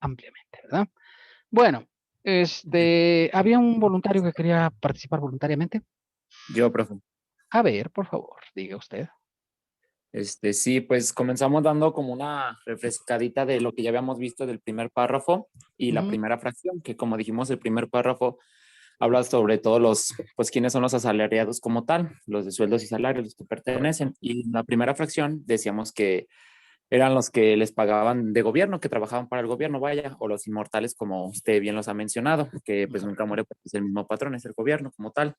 ampliamente, ¿verdad? Bueno, había un voluntario que quería participar voluntariamente. Yo, profe. A ver, por favor, diga usted. Sí, pues comenzamos dando como una refrescadita de lo que ya habíamos visto del primer párrafo y la Ujú, primera fracción, que como dijimos, el primer párrafo habla sobre todos pues quiénes son los asalariados como tal, los de sueldos y salarios, los que correcto. pertenecen. Y en la primera fracción decíamos que eran los que les pagaban de gobierno, que trabajaban para el gobierno, vaya, o los inmortales, como usted bien los ha mencionado, que pues nunca Correcto. muere porque es el mismo patrón, es el gobierno como tal.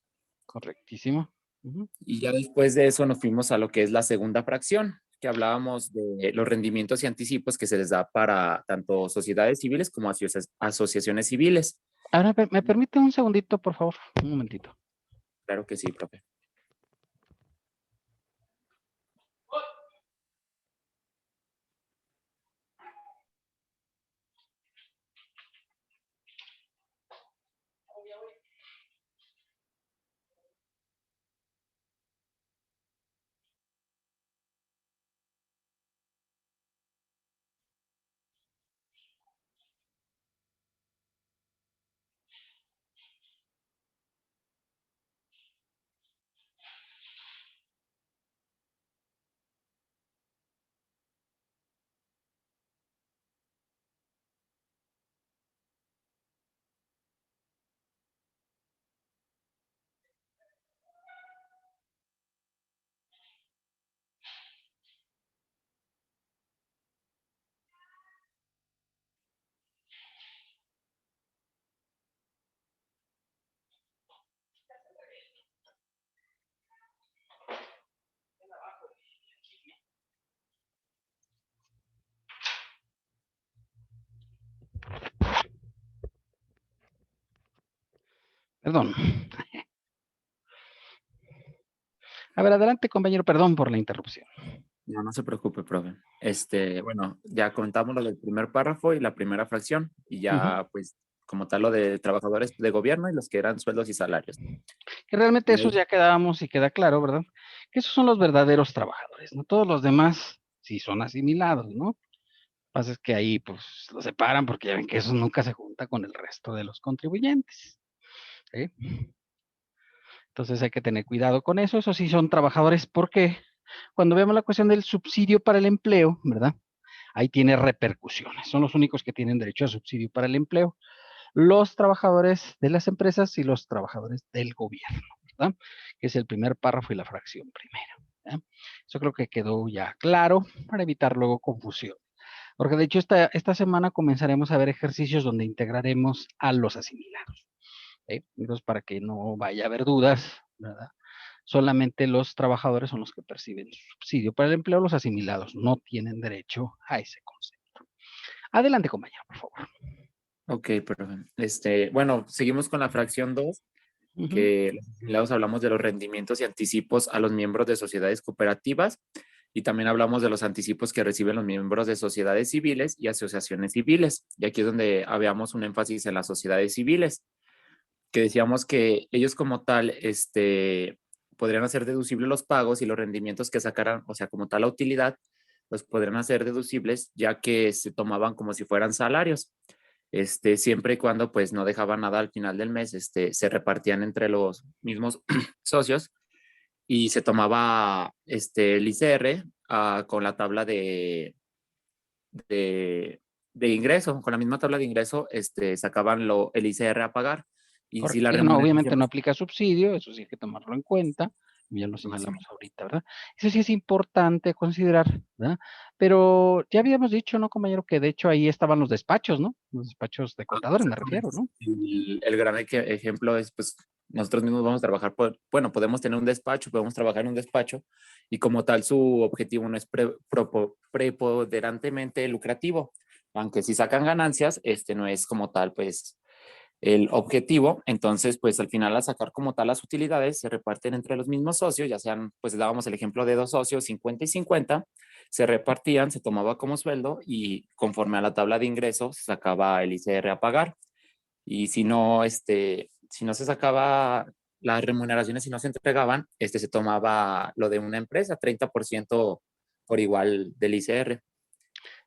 Correctísimo. Ujú. Y ya después de eso nos fuimos a lo que es la segunda fracción, que hablábamos de los rendimientos y anticipos que se les da para tanto sociedades civiles como asociaciones civiles. Ahora, ¿me permite un segundito, por favor? Un momentito. Claro que sí, profe. Perdón. A ver, adelante, compañero. Perdón por la interrupción. No, no se preocupe, profe. Bueno, ya comentamos lo del primer párrafo y la primera fracción, y Ujú. ya, pues, como tal, lo de trabajadores de gobierno y los que eran sueldos y salarios. Que realmente Y de esos ahí, ya quedábamos y queda claro, ¿verdad? Que esos son los verdaderos trabajadores, ¿no? Todos los demás sí son asimilados, ¿no? Lo que pasa es que ahí, pues, los separan porque ya ven que eso nunca se junta con el resto de los contribuyentes, ¿sí? Entonces hay que tener cuidado con eso. Esos sí son trabajadores porque cuando vemos la cuestión del subsidio para el empleo, ¿verdad? Ahí tiene repercusiones. Son los únicos que tienen derecho a subsidio para el empleo. Los trabajadores de las empresas y los trabajadores del gobierno, ¿verdad? Que es el primer párrafo y la fracción primera. ¿verdad? Eso creo que quedó ya claro para evitar luego confusión. Porque de hecho esta semana comenzaremos a ver ejercicios donde integraremos a los asimilados. Entonces, para que no vaya a haber dudas, ¿verdad? Solamente los trabajadores son los que perciben subsidio para el empleo, los asimilados no tienen derecho a ese concepto. Adelante, compañero, por favor. ok, profe. Bueno, seguimos con la fracción 2, Ujú, que los asimilados hablamos de los rendimientos y anticipos a los miembros de sociedades cooperativas, y también hablamos de los anticipos que reciben los miembros de sociedades civiles y asociaciones civiles. Y aquí es donde habíamos un énfasis en las sociedades civiles, que decíamos que ellos como tal, podrían hacer deducibles los pagos y los rendimientos que sacaran, o sea, como tal la utilidad, los podrían hacer deducibles ya que se tomaban como si fueran salarios. Siempre y cuando pues no dejaban nada al final del mes, se repartían entre los mismos socios, y se tomaba el ICR, con la tabla de, de ingreso, con la misma tabla de ingreso, sacaban el ICR a pagar. Y si correcto. la Eso no, remuneración obviamente no aplica subsidio, eso sí hay que tomarlo en cuenta, ya lo no, sí, señalamos ahorita, ¿verdad? Eso sí es importante considerar, ¿verdad? Pero ya habíamos dicho, ¿no, compañero? Que de hecho ahí estaban los despachos, ¿no? Los despachos de contadores, me refiero, exactamente. ¿no? El gran ejemplo es, pues, nosotros mismos vamos a trabajar bueno, podemos tener un despacho, podemos trabajar en un despacho, y como tal su objetivo no es preponderantemente lucrativo, aunque si sacan ganancias, no es como tal, pues, el objetivo. Entonces, pues al final, al sacar como tal las utilidades, se reparten entre los mismos socios, ya sean, pues dábamos el ejemplo de dos socios, 50 y 50, se repartían, se tomaba como sueldo, y conforme a la tabla de ingresos se sacaba el ICR a pagar. Y si no se sacaba las remuneraciones, si no se entregaban, se tomaba lo de una empresa, 30% por igual del ICR.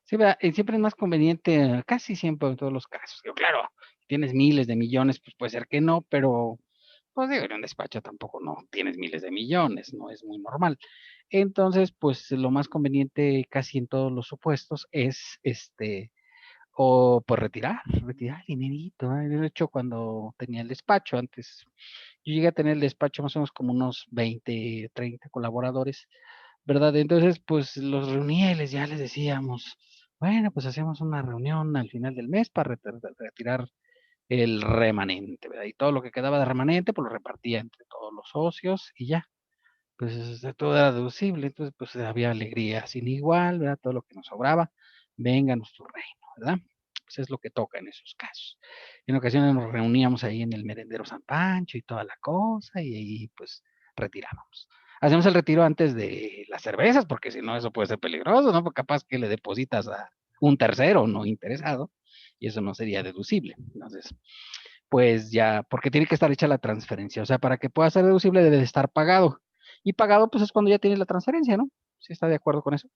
Sí, ¿verdad? Y siempre es más conveniente, casi siempre en todos los casos. Digo, claro, tienes miles de millones, pues puede ser que no, pero pues digo, en un despacho tampoco no tienes miles de millones, no es muy normal. Entonces, pues lo más conveniente casi en todos los supuestos es o pues retirar dinerito. ¿Eh? De hecho, cuando tenía el despacho antes, yo llegué a tener el despacho más o menos como unos 20, 30 colaboradores, ¿verdad? Entonces, pues los reunía y ya les decíamos, bueno, pues hacemos una reunión al final del mes para retirar el remanente, ¿verdad? Y todo lo que quedaba de remanente, pues lo repartía entre todos los socios y ya, pues todo era deducible, entonces pues había alegría sin igual, ¿verdad? Todo lo que nos sobraba, venga a nuestro reino, ¿verdad? Pues es lo que toca en esos casos. En ocasiones nos reuníamos ahí en el merendero San Pancho y toda la cosa, y ahí pues retirábamos. Hacemos el retiro antes de las cervezas, porque si no eso puede ser peligroso, ¿no? Porque capaz que le depositas a un tercero no interesado, y eso no sería deducible. Entonces, pues ya, porque tiene que estar hecha la transferencia. O sea, para que pueda ser deducible debe de estar pagado. Y pagado, pues es cuando ya tienes la transferencia, ¿no? ¿Sí está de acuerdo con eso?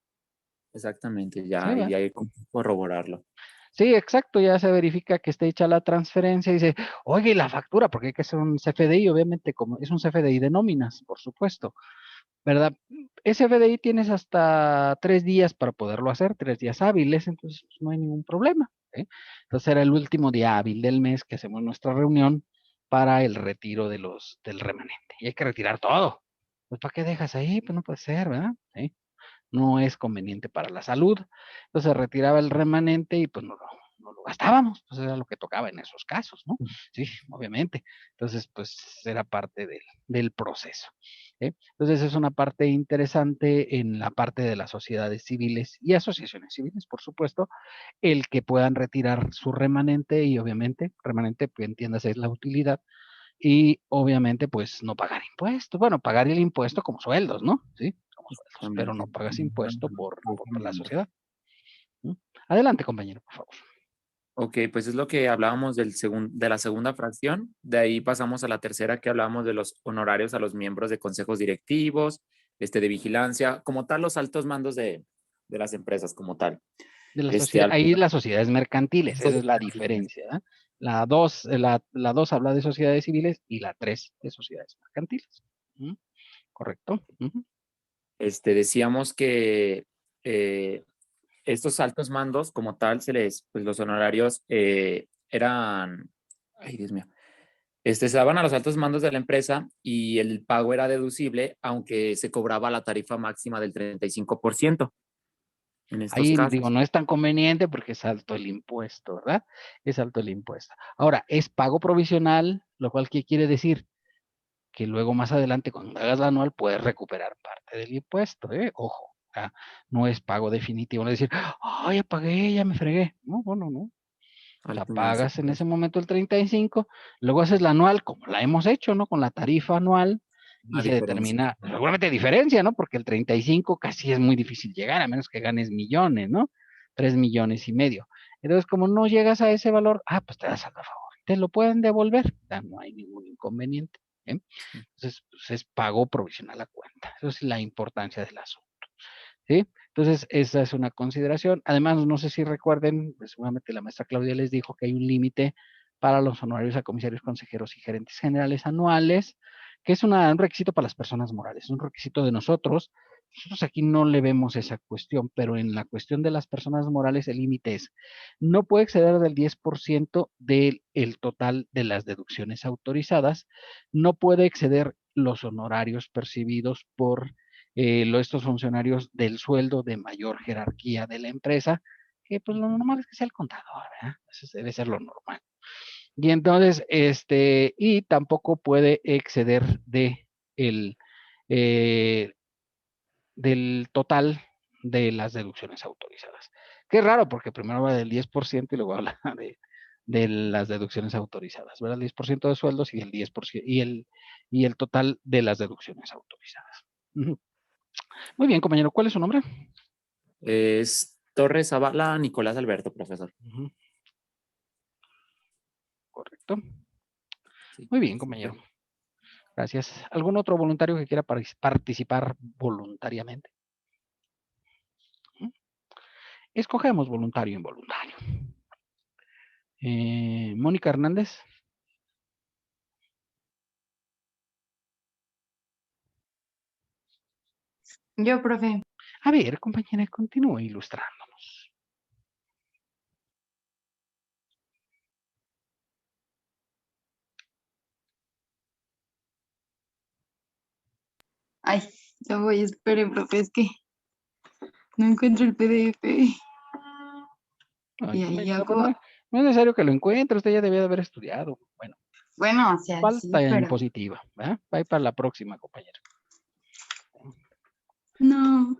Exactamente, Sí, ya, y ¿verdad? de ahí corroborarlo. Sí, exacto, ya se verifica que esté hecha la transferencia y dice, oye, ¿y la factura? Porque hay que hacer un CFDI, obviamente, como es un CFDI de nóminas, por supuesto, ¿verdad? Ese CFDI tienes hasta 3 días para poderlo hacer, 3 días hábiles, entonces pues, no hay ningún problema. ¿Eh? Entonces era el último día hábil del mes que hacemos nuestra reunión para el retiro del remanente. Y hay que retirar todo. Pues ¿para qué dejas ahí? Pues no puede ser, ¿verdad? ¿Sí? No es conveniente para la salud. Entonces se retiraba el remanente y pues no lo gastábamos, pues era lo que tocaba en esos casos, ¿no? Sí, obviamente. Entonces, pues era parte del proceso. ¿Eh? Entonces es una parte interesante en la parte de las sociedades civiles y asociaciones civiles, por supuesto, el que puedan retirar su remanente y obviamente, remanente, pues entiéndase, es la utilidad y obviamente pues no pagar impuestos. Bueno, pagar el impuesto como sueldos, ¿no? Sí, como sueldos, pero no Exactamente. pagas impuesto por la sociedad. ¿No? Adelante, compañero, por favor. Ok, pues es lo que hablábamos de la segunda fracción. De ahí pasamos a la tercera, que hablábamos de los honorarios a los miembros de consejos directivos, de vigilancia, como tal, los altos mandos de las empresas, como tal. De la Este, sociedad, al- ahí las sociedades mercantiles, esa es la diferencia. ¿Eh? La dos habla de sociedades civiles y la 3 de sociedades mercantiles. ¿Mm? ¿Correcto? Ujú. decíamos que estos altos mandos, como tal, pues los honorarios eran, ay, Dios mío, se daban a los altos mandos de la empresa y el pago era deducible, aunque se cobraba la tarifa máxima del 35% en estos Ahí digo, casos. no es tan conveniente porque es alto el impuesto, ¿verdad? Es alto el impuesto. Ahora, es pago provisional, lo cual ¿qué quiere decir? Que luego más adelante cuando hagas la anual puedes recuperar parte del impuesto, ¿eh? Ojo, no es pago definitivo, no es decir, ay, ya pagué, ya me fregué. No, bueno, no. O sea, Al final se pagas en paga. ese momento el 35, luego haces la anual, como la hemos hecho, ¿no? Con la tarifa anual, y Una se diferencia. determina, seguramente diferencia, ¿no? Porque el 35 casi es muy difícil llegar, a menos que ganes millones, ¿no? 3,5 millones. Entonces, como no llegas a ese valor, pues te das saldo a favor. Te lo pueden devolver, ya no hay ningún inconveniente. ¿Eh? Entonces, pues es pago provisional a cuenta. Eso es la importancia del asunto. ¿Sí? Entonces, esa es una consideración. Además, no sé si recuerden, pues seguramente la maestra Claudia les dijo que hay un límite para los honorarios a comisarios, consejeros y gerentes generales anuales, que es un requisito para las personas morales, un requisito de nosotros. Nosotros aquí no le vemos esa cuestión, pero en la cuestión de las personas morales el límite es, no puede exceder del 10% del total de las deducciones autorizadas, no puede exceder los honorarios percibidos por estos funcionarios del sueldo de mayor jerarquía de la empresa, que pues lo normal es que sea el contador, ¿verdad? Eso debe ser lo normal. Y entonces, y tampoco puede exceder el, eh, del total de las deducciones autorizadas. Qué raro, porque primero va del 10% y luego habla de las deducciones autorizadas, ¿verdad? El 10% de sueldos y el 10% y el total de las deducciones autorizadas. Muy bien, compañero, ¿cuál es su nombre? Es Torres Zavala Nicolás Alberto, profesor. Ujú, correcto. Sí. Muy bien, compañero. Gracias. ¿Algún otro voluntario que quiera participar voluntariamente? Ujú. Escogemos voluntario e involuntario. Mónica Hernández. Yo, profe. A ver, compañera, continúe ilustrándonos. Ay, ya voy, espere, profe, es que no encuentro el PDF. Ay, Y ahí compañera, pues hago, no es necesario que lo encuentre, usted ya debía de haber estudiado. Bueno, bueno, o sea, falta sí, pero impositiva, ¿verdad? Va a ir para la próxima, compañera. no.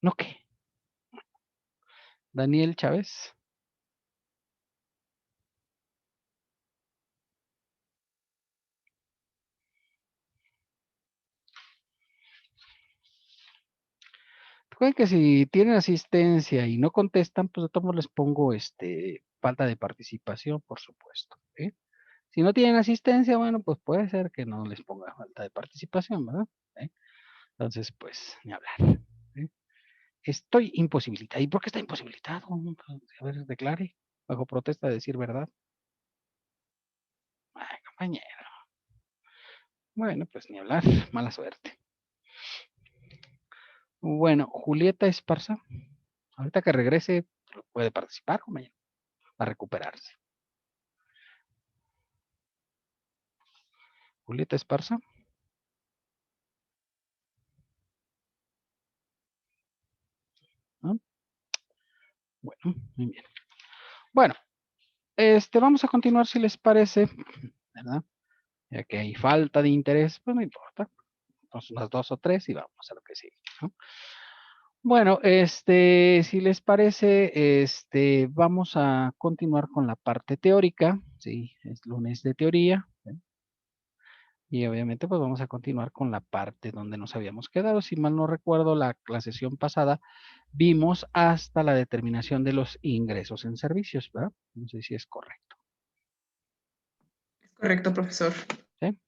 ¿No qué? Daniel Chávez. Recuerden que si tienen asistencia y no contestan, pues de todos modos les pongo falta de participación, por supuesto. ¿Sí? Si no tienen asistencia, bueno, pues puede ser que no les ponga falta de participación, ¿verdad? ¿Sí? Entonces, pues, ni hablar. ¿Sí? Estoy imposibilitado. ¿Y por qué está imposibilitado? A ver, declare, bajo protesta de decir verdad. Ay, compañero. Bueno, pues ni hablar, mala suerte. Bueno, Julieta Esparza, ahorita que regrese, puede participar, compañero, a recuperarse. Julieta Esparza. ¿No? Bueno, muy bien. Bueno, vamos a continuar si les parece, ¿verdad? Ya que hay falta de interés, pues no importa. Entonces, unas 2 o 3 y vamos a lo que sigue, ¿no? Bueno, si les parece, vamos a continuar con la parte teórica, ¿sí? Es lunes de teoría, ¿sí? Y obviamente, pues vamos a continuar con la parte donde nos habíamos quedado. Si mal no recuerdo, la sesión pasada vimos hasta la determinación de los ingresos en servicios, ¿verdad? No sé si es correcto. Es correcto, profesor. ¿Sí?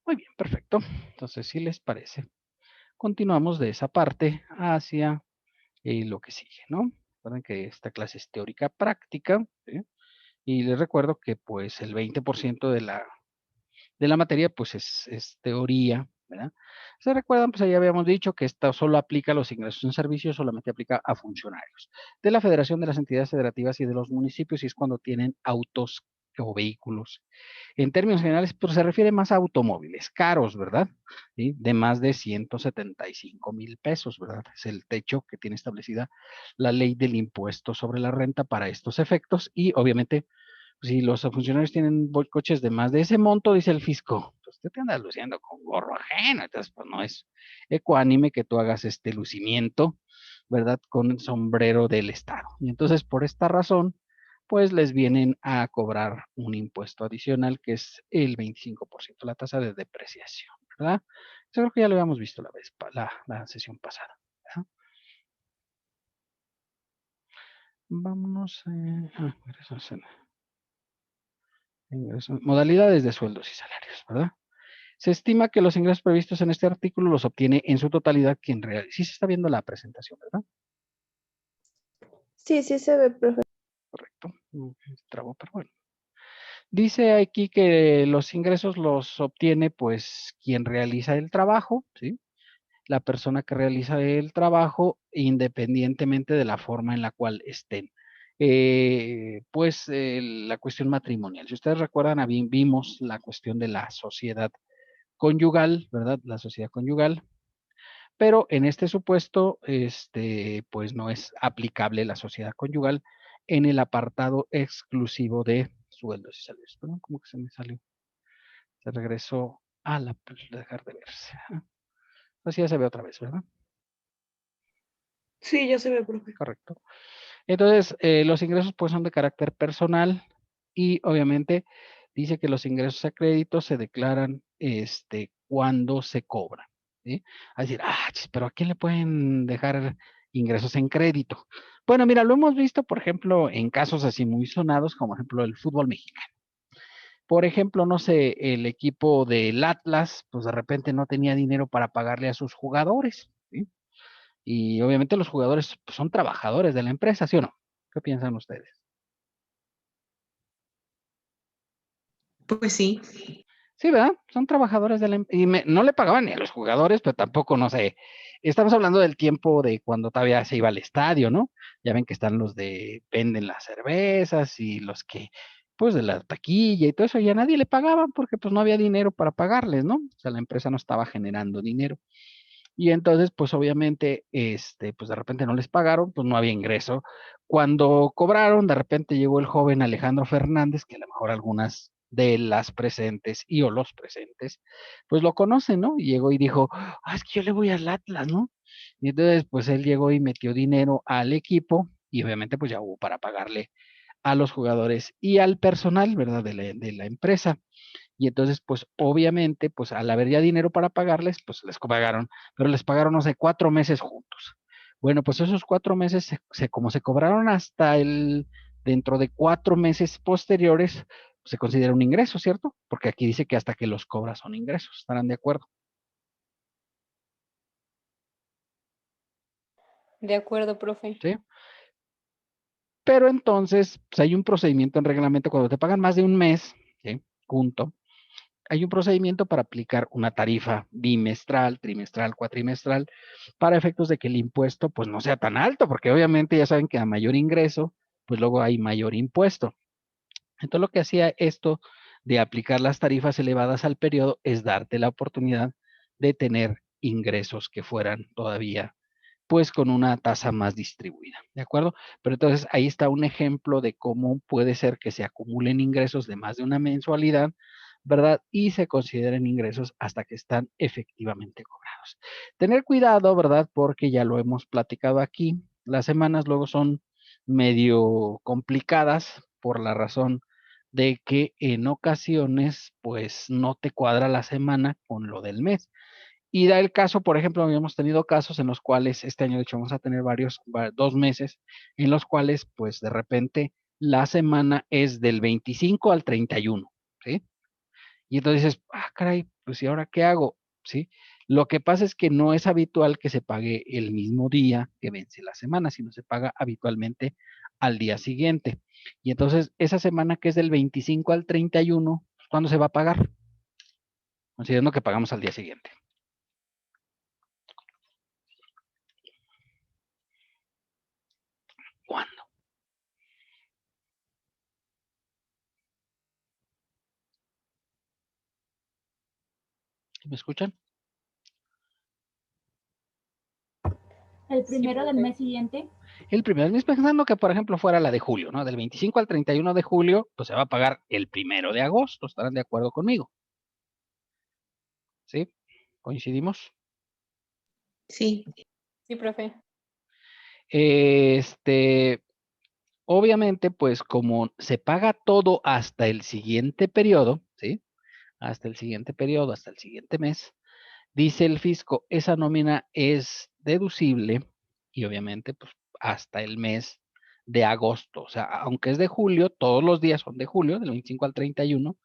Muy bien, perfecto. Entonces, si les parece, continuamos de esa parte hacia lo que sigue, ¿no? Recuerden que esta clase es teórica práctica, ¿sí? Y les recuerdo que pues el 20% de la materia pues es teoría, ¿verdad? ¿Se recuerdan? Pues ahí habíamos dicho que esto solo aplica a los ingresos en servicios, solamente aplica a funcionarios de la Federación de las Entidades Federativas y de los municipios, y es cuando tienen autos o vehículos. En términos generales, pues se refiere más a automóviles caros, ¿verdad? ¿Sí? De más de 175,000 pesos, ¿verdad? Es el techo que tiene establecida la ley del impuesto sobre la renta para estos efectos, y obviamente si los funcionarios tienen coches de más de ese monto, dice el fisco, pues usted te andas luciendo con gorro ajeno, entonces pues no es ecuánime que tú hagas este lucimiento, ¿verdad? Con el sombrero del Estado. Y entonces por esta razón, pues les vienen a cobrar un impuesto adicional que es el 25%, la tasa de depreciación, ¿verdad? Yo creo que ya lo habíamos visto la sesión pasada, ¿verdad? Vámonos modalidades de sueldos y salarios, ¿verdad? Se estima que los ingresos previstos en este artículo los obtiene en su totalidad quien realiza. Sí se está viendo la presentación, ¿verdad? Sí, sí se ve, profe. Correcto. Trabo, pero bueno. Dice aquí que los ingresos los obtiene pues quien realiza el trabajo, ¿sí? La persona que realiza el trabajo independientemente de la forma en la cual estén. La cuestión matrimonial. Si ustedes recuerdan, vimos la cuestión de la sociedad conyugal, ¿verdad? La sociedad conyugal. Pero en este supuesto, pues no es aplicable la sociedad conyugal en el apartado exclusivo de sueldos y salarios. Perdón, ¿cómo que se me salió? Se regresó a dejar de verse. Así ya se ve otra vez, ¿verdad? Sí, ya se ve, profe. Correcto. Entonces, los ingresos pues son de carácter personal y obviamente dice que los ingresos a crédito se declaran cuando se cobran, ¿sí? A decir, pero ¿a quién le pueden dejar ingresos en crédito? Bueno, mira, lo hemos visto, por ejemplo, en casos así muy sonados, como ejemplo el fútbol mexicano. Por ejemplo, no sé, el equipo del Atlas, pues de repente no tenía dinero para pagarle a sus jugadores, ¿sí? Y obviamente los jugadores pues, son trabajadores de la empresa, ¿sí o no? ¿Qué piensan ustedes? Pues sí. Sí, ¿verdad? Son trabajadores de la empresa. Y no le pagaban ni a los jugadores, pero tampoco, no sé. Estamos hablando del tiempo de cuando todavía se iba al estadio, ¿no? Ya ven que están los de venden las cervezas y los que, pues de la taquilla y todo eso, y a nadie le pagaban porque pues no había dinero para pagarles, ¿no? O sea, la empresa no estaba generando dinero. Y entonces, pues obviamente, pues de repente no les pagaron, pues no había ingreso. Cuando cobraron, de repente llegó el joven Alejandro Fernández, que a lo mejor algunas de las presentes y o los presentes, pues lo conocen, ¿no? Y llegó y dijo, es que yo le voy al Atlas, ¿no? Y entonces, pues él llegó y metió dinero al equipo y obviamente pues ya hubo para pagarle a los jugadores y al personal, ¿verdad? De la empresa. Y entonces, pues obviamente, pues al haber ya dinero para pagarles, pues les pagaron, pero les pagaron, no sé, 4 meses juntos. Bueno, pues esos 4 meses, como se cobraron dentro de 4 meses posteriores, se considera un ingreso, ¿cierto? Porque aquí dice que hasta que los cobras son ingresos, ¿estarán de acuerdo? De acuerdo, profe. ¿Sí? Pero entonces, pues hay un procedimiento en reglamento cuando te pagan más de un mes, ¿sí? Punto. Hay un procedimiento para aplicar una tarifa bimestral, trimestral, cuatrimestral, para efectos de que el impuesto pues no sea tan alto, porque obviamente ya saben que a mayor ingreso, pues luego hay mayor impuesto. Entonces lo que hacía esto de aplicar las tarifas elevadas al periodo es darte la oportunidad de tener ingresos que fueran todavía pues con una tasa más distribuida, ¿de acuerdo? Pero entonces ahí está un ejemplo de cómo puede ser que se acumulen ingresos de más de una mensualidad, ¿verdad? Y se consideren ingresos hasta que están efectivamente cobrados. Tener cuidado, ¿verdad? Porque ya lo hemos platicado aquí, las semanas luego son medio complicadas por la razón de que en ocasiones pues no te cuadra la semana con lo del mes. Y da el caso, por ejemplo, habíamos tenido casos en los cuales este año, de hecho, vamos a tener 2 meses, en los cuales, pues, de repente, la semana es del 25 al 31, ¿sí? Y entonces dices, caray, pues, ¿y ahora qué hago? ¿Sí? Lo que pasa es que no es habitual que se pague el mismo día que vence la semana, sino se paga habitualmente al día siguiente. Y entonces, esa semana que es del 25 al 31, ¿cuándo se va a pagar? Considerando que pagamos al día siguiente. ¿Cuándo? ¿Me escuchan? El primero del mes siguiente. El primer mes, pensando que, por ejemplo, fuera la de julio, ¿no? Del 25 al 31 de julio, pues se va a pagar el 1 de agosto. ¿Estarán de acuerdo conmigo? ¿Sí? ¿Coincidimos? Sí. Sí, profe. Obviamente, pues como se paga todo hasta el siguiente periodo, ¿sí? Hasta el siguiente periodo, hasta el siguiente mes, dice el fisco, esa nómina es deducible y obviamente, pues hasta el mes de agosto. O sea, aunque es de julio, todos los días son de julio, del 25 al 31,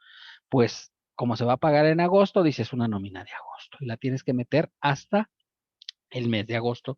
pues como se va a pagar en agosto, dices una nómina de agosto y la tienes que meter hasta el mes de agosto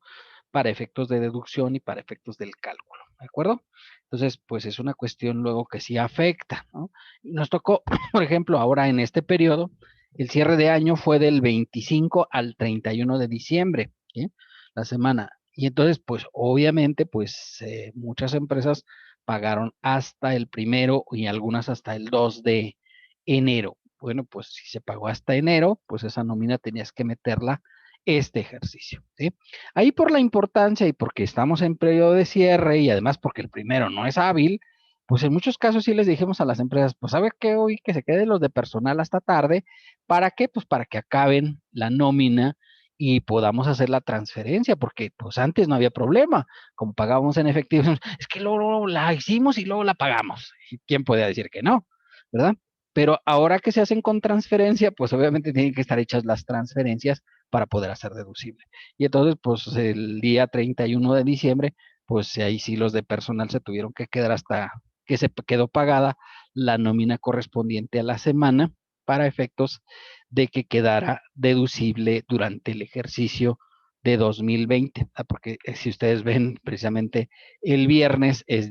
para efectos de deducción y para efectos del cálculo, ¿de acuerdo? Entonces, pues es una cuestión luego que sí afecta, ¿no? Nos tocó, por ejemplo, ahora en este periodo, el cierre de año fue del 25 al 31 de diciembre, ¿sí? La semana. Y entonces, pues obviamente, pues muchas empresas pagaron hasta el 1 y algunas hasta el 2 de enero. Bueno, pues si se pagó hasta enero, pues esa nómina tenías que meterla este ejercicio, ¿sí? Ahí por la importancia y porque estamos en periodo de cierre y además porque el primero no es hábil, pues en muchos casos sí les dijimos a las empresas, pues ¿sabe qué? Hoy que se queden los de personal hasta tarde, ¿para qué? Pues para que acaben la nómina y podamos hacer la transferencia, porque pues antes no había problema, como pagábamos en efectivo, es que luego la hicimos y luego la pagamos. ¿Y quién podía decir que no? ¿Verdad? Pero ahora que se hacen con transferencia, pues obviamente tienen que estar hechas las transferencias para poder hacer deducible. Y entonces, pues el día 31 de diciembre, pues ahí sí los de personal se tuvieron que quedar hasta que se quedó pagada la nómina correspondiente a la semana para efectos de que quedara deducible durante el ejercicio de 2020, ¿verdad? Porque si ustedes ven precisamente el viernes el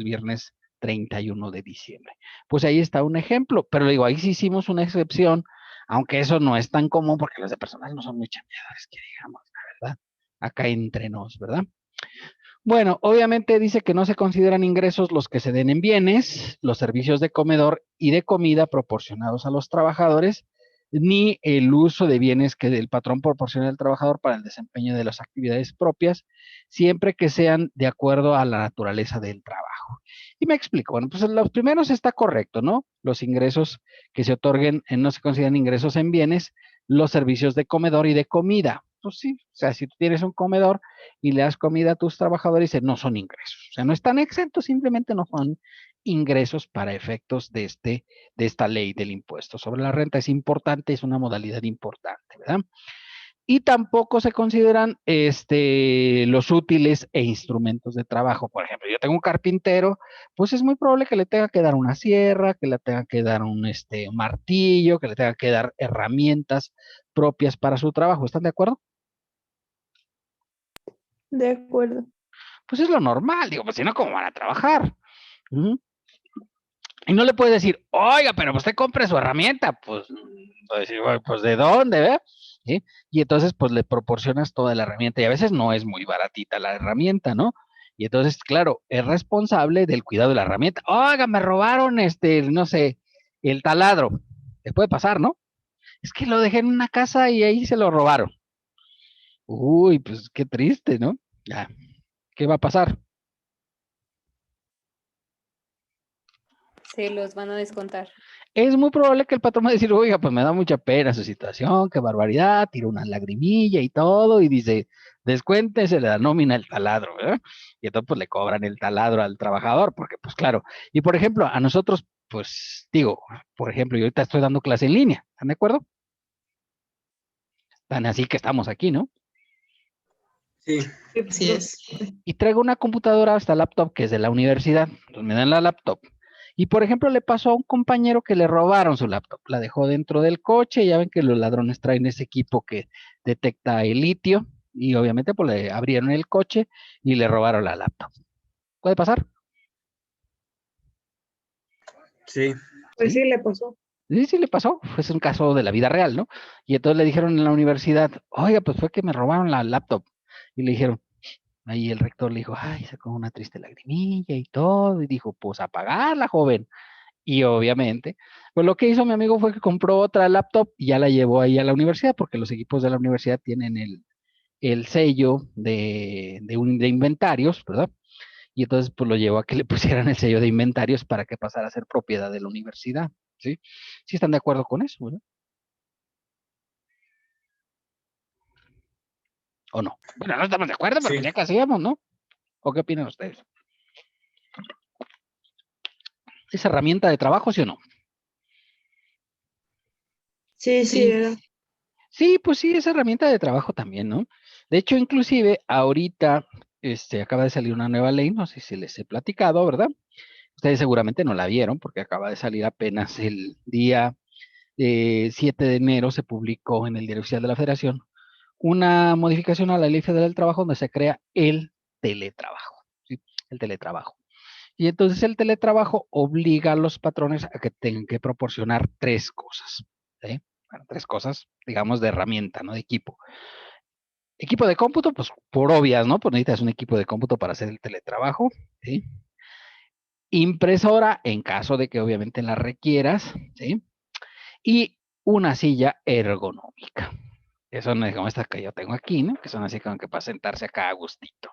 viernes 31 de diciembre. Pues ahí está un ejemplo, pero digo, ahí sí hicimos una excepción, aunque eso no es tan común porque los de personal no son muy chambeadores, que digamos, la verdad, acá entre nos, ¿verdad? Bueno, obviamente dice que no se consideran ingresos los que se den en bienes, los servicios de comedor y de comida proporcionados a los trabajadores, ni el uso de bienes que el patrón proporcione al trabajador para el desempeño de las actividades propias, siempre que sean de acuerdo a la naturaleza del trabajo. Y me explico, bueno, pues los primeros está correcto, ¿no? Los ingresos que se otorguen no se consideran ingresos en bienes, los servicios de comedor y de comida. Pues sí, o sea, si tú tienes un comedor y le das comida a tus trabajadores, no son ingresos. O sea, no están exentos, simplemente no son ingresos para efectos de esta ley del impuesto sobre la renta. Es importante, es una modalidad importante, ¿verdad? Y tampoco se consideran los útiles e instrumentos de trabajo. Por ejemplo, yo tengo un carpintero, pues es muy probable que le tenga que dar una sierra, que le tenga que dar un martillo, que le tenga que dar herramientas propias para su trabajo. ¿Están de acuerdo? De acuerdo. Pues es lo normal, digo, pues si no, ¿cómo van a trabajar? Y no le puedes decir, oiga, pero usted compre su herramienta, pues ¿de dónde, ve? ¿Sí? Y entonces, pues le proporcionas toda la herramienta, y a veces no es muy baratita la herramienta, ¿no? Y entonces, claro, es responsable del cuidado de la herramienta. Oiga, me robaron, no sé, el taladro. Le puede pasar, ¿no? Es que lo dejé en una casa y ahí se lo robaron. Uy, pues qué triste, ¿no? Ya, ¿qué va a pasar? Se los van a descontar. Es muy probable que el patrón va a decir, oiga, pues me da mucha pena su situación, qué barbaridad, tira una lagrimilla y todo, y dice, descuéntese la nómina el taladro, ¿verdad? Y entonces pues le cobran el taladro al trabajador, porque pues claro, y por ejemplo, a nosotros, pues digo, por ejemplo, yo ahorita estoy dando clase en línea, ¿están de acuerdo? Tan así que estamos aquí, ¿no? Sí. Así es. Y traigo una computadora hasta laptop que es de la universidad, entonces me dan la laptop. Y por ejemplo, le pasó a un compañero que le robaron su laptop, la dejó dentro del coche, ya ven que los ladrones traen ese equipo que detecta el litio, y obviamente pues le abrieron el coche y le robaron la laptop. ¿Puede pasar? Sí. Pues ¿Sí? sí, le pasó. Sí, sí le pasó, fue un caso de la vida real, ¿no? Y entonces le dijeron en la universidad, oiga, pues fue que me robaron la laptop. Y le dijeron, ahí el rector le dijo, ay, sacó una triste lagrimilla y todo, y dijo, pues a pagarla, joven. Y obviamente, pues lo que hizo mi amigo fue que compró otra laptop y ya la llevó ahí a la universidad, porque los equipos de la universidad tienen el sello de inventarios, ¿verdad? Y entonces, pues lo llevó a que le pusieran el sello de inventarios para que pasara a ser propiedad de la universidad, ¿sí? ¿Sí están de acuerdo con eso, verdad? ¿O no? Bueno, no estamos de acuerdo, pero Sí. ya que hacíamos, ¿no? ¿O qué opinan ustedes? ¿Es herramienta de trabajo, sí o no? Sí, sí, era. Sí, pues sí, es herramienta de trabajo también, ¿no? De hecho, inclusive, ahorita, acaba de salir una nueva ley, no sé si les he platicado, ¿verdad? Ustedes seguramente no la vieron porque acaba de salir apenas el día 7 de enero, se publicó en el Diario Oficial de la Federación una modificación a la Ley Federal del Trabajo donde se crea el teletrabajo, ¿sí? El teletrabajo. Y entonces el teletrabajo obliga a los patrones a que tengan que proporcionar tres cosas, ¿sí? Bueno, tres cosas, digamos, de herramienta, ¿no? De equipo. Equipo de cómputo, pues por obvias, ¿no? Pues necesitas un equipo de cómputo para hacer el teletrabajo, ¿sí? Impresora, en caso de que obviamente la requieras, ¿sí? Y una silla ergonómica. Que son como estas que yo tengo aquí, ¿no? Que son así como que para sentarse acá a gustito.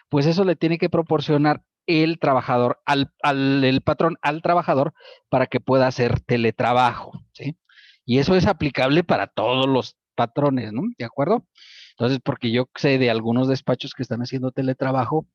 Pues eso le tiene que proporcionar el trabajador, el patrón al trabajador para que pueda hacer teletrabajo, ¿sí? Y eso es aplicable para todos los patrones, ¿no? ¿De acuerdo? Entonces, porque yo sé de algunos despachos que están haciendo teletrabajo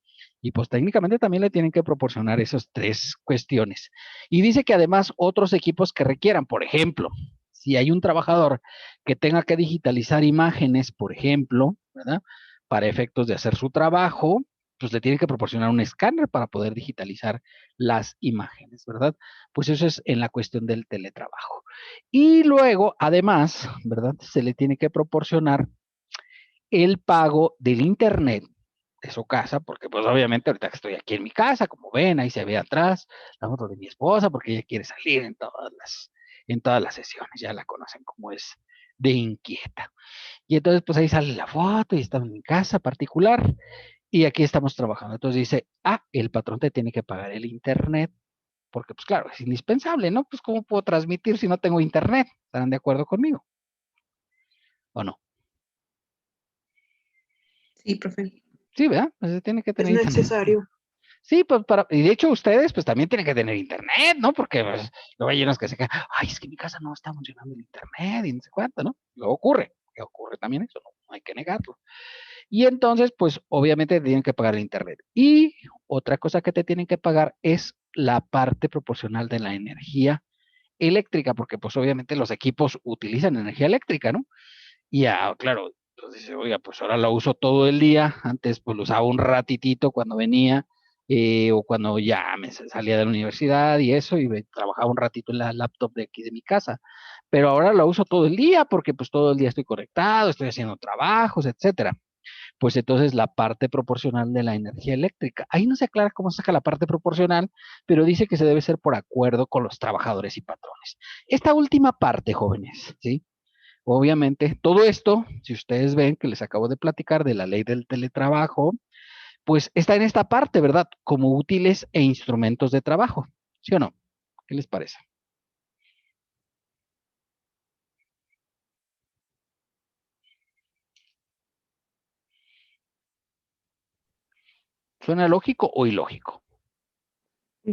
y pues técnicamente también le tienen que proporcionar esas tres cuestiones. Y dice que además otros equipos que requieran, por ejemplo, si hay un trabajador que tenga que digitalizar imágenes, por ejemplo, ¿verdad? Para efectos de hacer su trabajo, pues le tiene que proporcionar un escáner para poder digitalizar las imágenes, ¿verdad? Pues eso es en la cuestión del teletrabajo. Y luego, además, ¿verdad? Se le tiene que proporcionar el pago del internet de su casa, porque pues obviamente ahorita que estoy aquí en mi casa, como ven, ahí se ve atrás la foto de mi esposa, porque ella quiere salir en todas las sesiones, ya la conocen como es de inquieta. Y entonces pues ahí sale la foto y estamos en mi casa particular y aquí estamos trabajando. Entonces dice, el patrón te tiene que pagar el internet, porque pues claro, es indispensable, ¿no? Pues ¿cómo puedo transmitir si no tengo internet? ¿Estarán de acuerdo conmigo? ¿O no? Sí, profe. Sí, ¿verdad? Pues se tiene que Es tener internet. necesario. Sí, pues y de hecho ustedes pues también tienen que tener internet, ¿no? Porque pues, luego hay unos que se quedan, ay, es que en mi casa no está funcionando el internet y no sé cuánto, ¿no? Luego ocurre, que ocurre también eso, no hay que negarlo. Y entonces, pues obviamente te tienen que pagar el internet. Y otra cosa que te tienen que pagar es la parte proporcional de la energía eléctrica, porque pues obviamente los equipos utilizan energía eléctrica, ¿no? Y ya, claro, entonces dice, oiga, pues ahora lo uso todo el día, antes pues lo usaba un ratitito cuando venía, o cuando ya me salía de la universidad y eso, y trabajaba un ratito en la laptop de aquí de mi casa, pero ahora lo uso todo el día porque pues todo el día estoy conectado, estoy haciendo trabajos, etcétera. Pues entonces la parte proporcional de la energía eléctrica. Ahí no se aclara cómo se saca la parte proporcional, pero dice que se debe hacer por acuerdo con los trabajadores y patrones. Esta última parte, jóvenes, ¿sí? Obviamente, todo esto, si ustedes ven que les acabo de platicar de la ley del teletrabajo, pues está en esta parte, ¿verdad? Como útiles e instrumentos de trabajo, ¿sí o no? ¿Qué les parece? ¿Suena lógico o ilógico?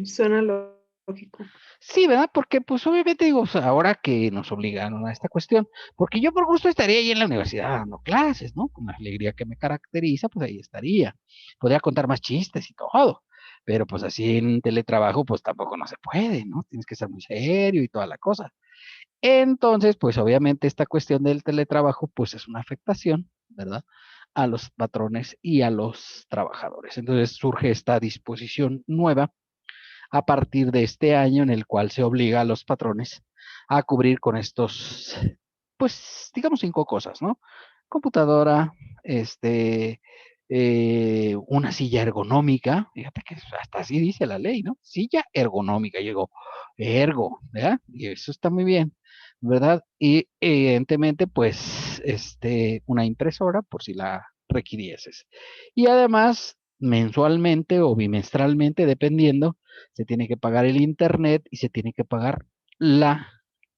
Suena lógico. Sí, ¿verdad? Porque pues obviamente digo, o sea, ahora que nos obligaron a esta cuestión, porque yo por gusto estaría ahí en la universidad dando clases, ¿no? Con la alegría que me caracteriza, pues ahí estaría. Podría contar más chistes y todo, pero pues así en teletrabajo pues tampoco no se puede, ¿no? Tienes que ser muy serio y toda la cosa. Entonces, pues obviamente esta cuestión del teletrabajo pues es una afectación, ¿verdad? A los patrones y a los trabajadores. Entonces surge esta disposición nueva a partir de este año en el cual se obliga a los patrones a cubrir con estos, pues, digamos 5 cosas, ¿no? Computadora, una silla ergonómica, fíjate que hasta así dice la ley, ¿no? Silla ergonómica, y digo, ¿verdad? Y eso está muy bien, ¿verdad? Y evidentemente, pues, una impresora por si la requirieses. Y además, mensualmente o bimestralmente, dependiendo, se tiene que pagar el internet y se tiene que pagar la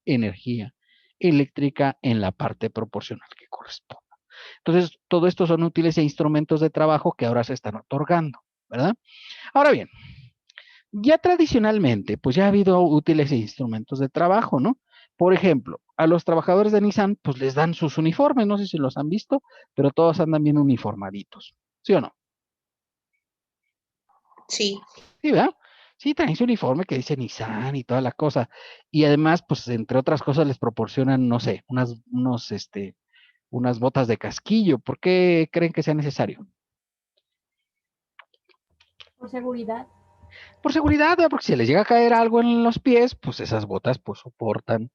energía eléctrica en la parte proporcional que corresponda. Entonces, todo esto son útiles e instrumentos de trabajo que ahora se están otorgando, ¿verdad? Ahora bien, ya tradicionalmente, pues ya ha habido útiles e instrumentos de trabajo, ¿no? Por ejemplo, a los trabajadores de Nissan, pues les dan sus uniformes, no sé si los han visto, pero todos andan bien uniformaditos, ¿sí o no? Sí. Sí, ¿verdad? Sí, traen su uniforme que dice Nissan y toda la cosa. Y además, pues, entre otras cosas, les proporcionan, no sé, unas botas de casquillo. ¿Por qué creen que sea necesario? Por seguridad. Por seguridad, ¿verdad? Porque si les llega a caer algo en los pies, pues esas botas, pues, soportan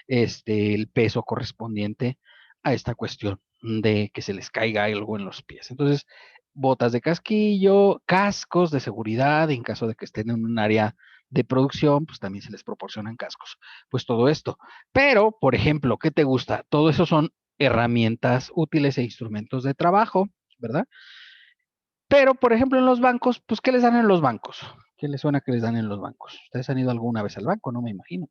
el peso correspondiente a esta cuestión de que se les caiga algo en los pies. Entonces, botas de casquillo, cascos de seguridad, en caso de que estén en un área de producción, pues también se les proporcionan cascos. Pues todo esto. Pero, por ejemplo, ¿qué te gusta? Todo eso son herramientas útiles e instrumentos de trabajo, ¿verdad? Pero, por ejemplo, en los bancos, pues, ¿qué les dan en los bancos? ¿Qué les suena que les dan en los bancos? ¿Ustedes han ido alguna vez al banco? No me imagino.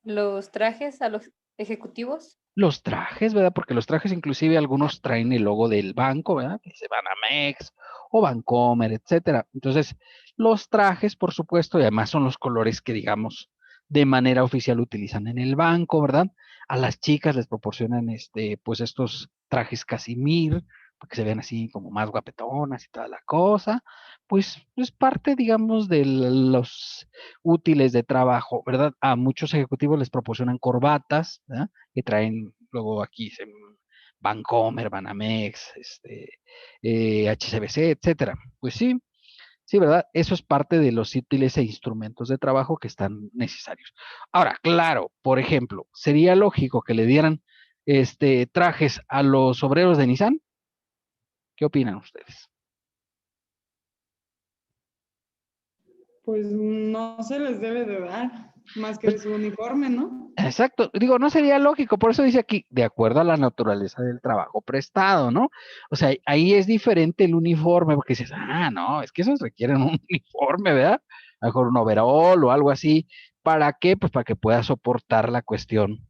Los trajes a los ejecutivos. Los trajes, ¿verdad? Porque los trajes inclusive algunos traen el logo del banco, ¿verdad? Que dice Banamex o Bancomer, etcétera. Entonces, los trajes, por supuesto, y además son los colores que, digamos, de manera oficial utilizan en el banco, ¿verdad? A las chicas les proporcionan, pues estos trajes casimir, para que se vean así como más guapetonas y toda la cosa. Pues es parte, digamos, de los útiles de trabajo, ¿verdad? A muchos ejecutivos les proporcionan corbatas, ¿verdad? Que traen luego aquí Bancomer, Banamex, HCBC, etcétera. Pues sí, Sí, ¿verdad? Eso es parte de los útiles e instrumentos de trabajo que están necesarios. Ahora, claro, por ejemplo, ¿sería lógico que le dieran trajes a los obreros de Nissan? ¿Qué opinan ustedes? Pues no se les debe de dar, más que Pues, su uniforme, ¿no? exacto, digo, no sería lógico, por eso dice aquí, de acuerdo a la naturaleza del trabajo prestado, ¿no? O sea, ahí es diferente el uniforme, porque dices, no, es que esos requieren un uniforme, ¿verdad? A lo mejor un overall o algo así. ¿Para qué? Pues para que pueda soportar la cuestión,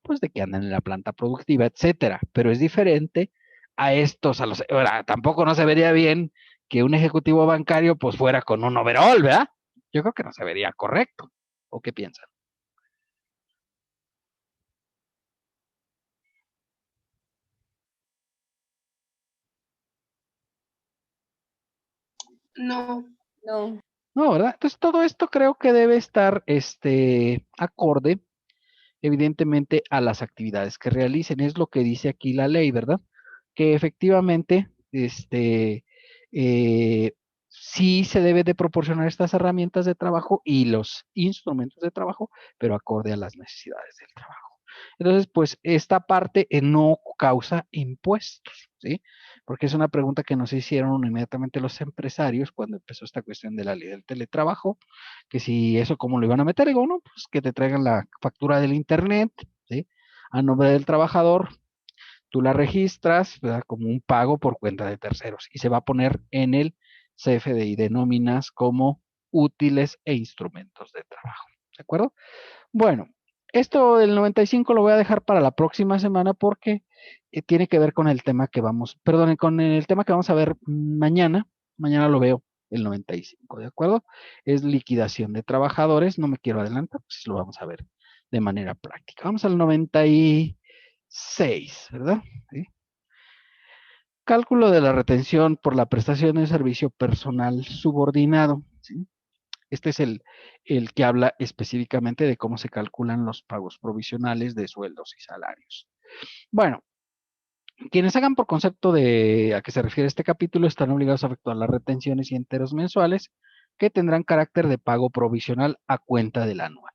pues de que andan en la planta productiva, etcétera. Pero es diferente a estos, ahora, tampoco no se vería bien que un ejecutivo bancario pues fuera con un overall, ¿verdad? Yo creo que no se vería correcto. ¿O qué piensan? No. No. No, ¿verdad? Entonces todo esto creo que debe estar acorde, evidentemente, a las actividades que realicen. Es lo que dice aquí la ley, ¿verdad? Que efectivamente, eh, sí se debe de proporcionar estas herramientas de trabajo y los instrumentos de trabajo, pero acorde a las necesidades del trabajo. Entonces, pues esta parte no causa impuestos, ¿sí? Porque es una pregunta que nos hicieron inmediatamente los empresarios cuando empezó esta cuestión de la ley del teletrabajo, que si eso cómo lo iban a meter, digo, no, pues que te traigan la factura del internet, ¿sí? A nombre del trabajador, tú la registras, ¿verdad? Como un pago por cuenta de terceros y se va a poner en el CFDI de nóminas como útiles e instrumentos de trabajo, ¿de acuerdo? Bueno, esto del 95 lo voy a dejar para la próxima semana porque tiene que ver con el tema que vamos, perdón, con el tema que vamos a ver mañana. Mañana lo veo el 95, ¿de acuerdo? Es liquidación de trabajadores, no me quiero adelantar, pues lo vamos a ver de manera práctica. Vamos al 96, ¿verdad? ¿Sí? Cálculo de la retención por la prestación de servicio personal subordinado, ¿sí? Este es el que habla específicamente de cómo se calculan los pagos provisionales de sueldos y salarios. Bueno, quienes hagan por concepto de a qué se refiere este capítulo están obligados a efectuar las retenciones y enteros mensuales que tendrán carácter de pago provisional a cuenta del anual.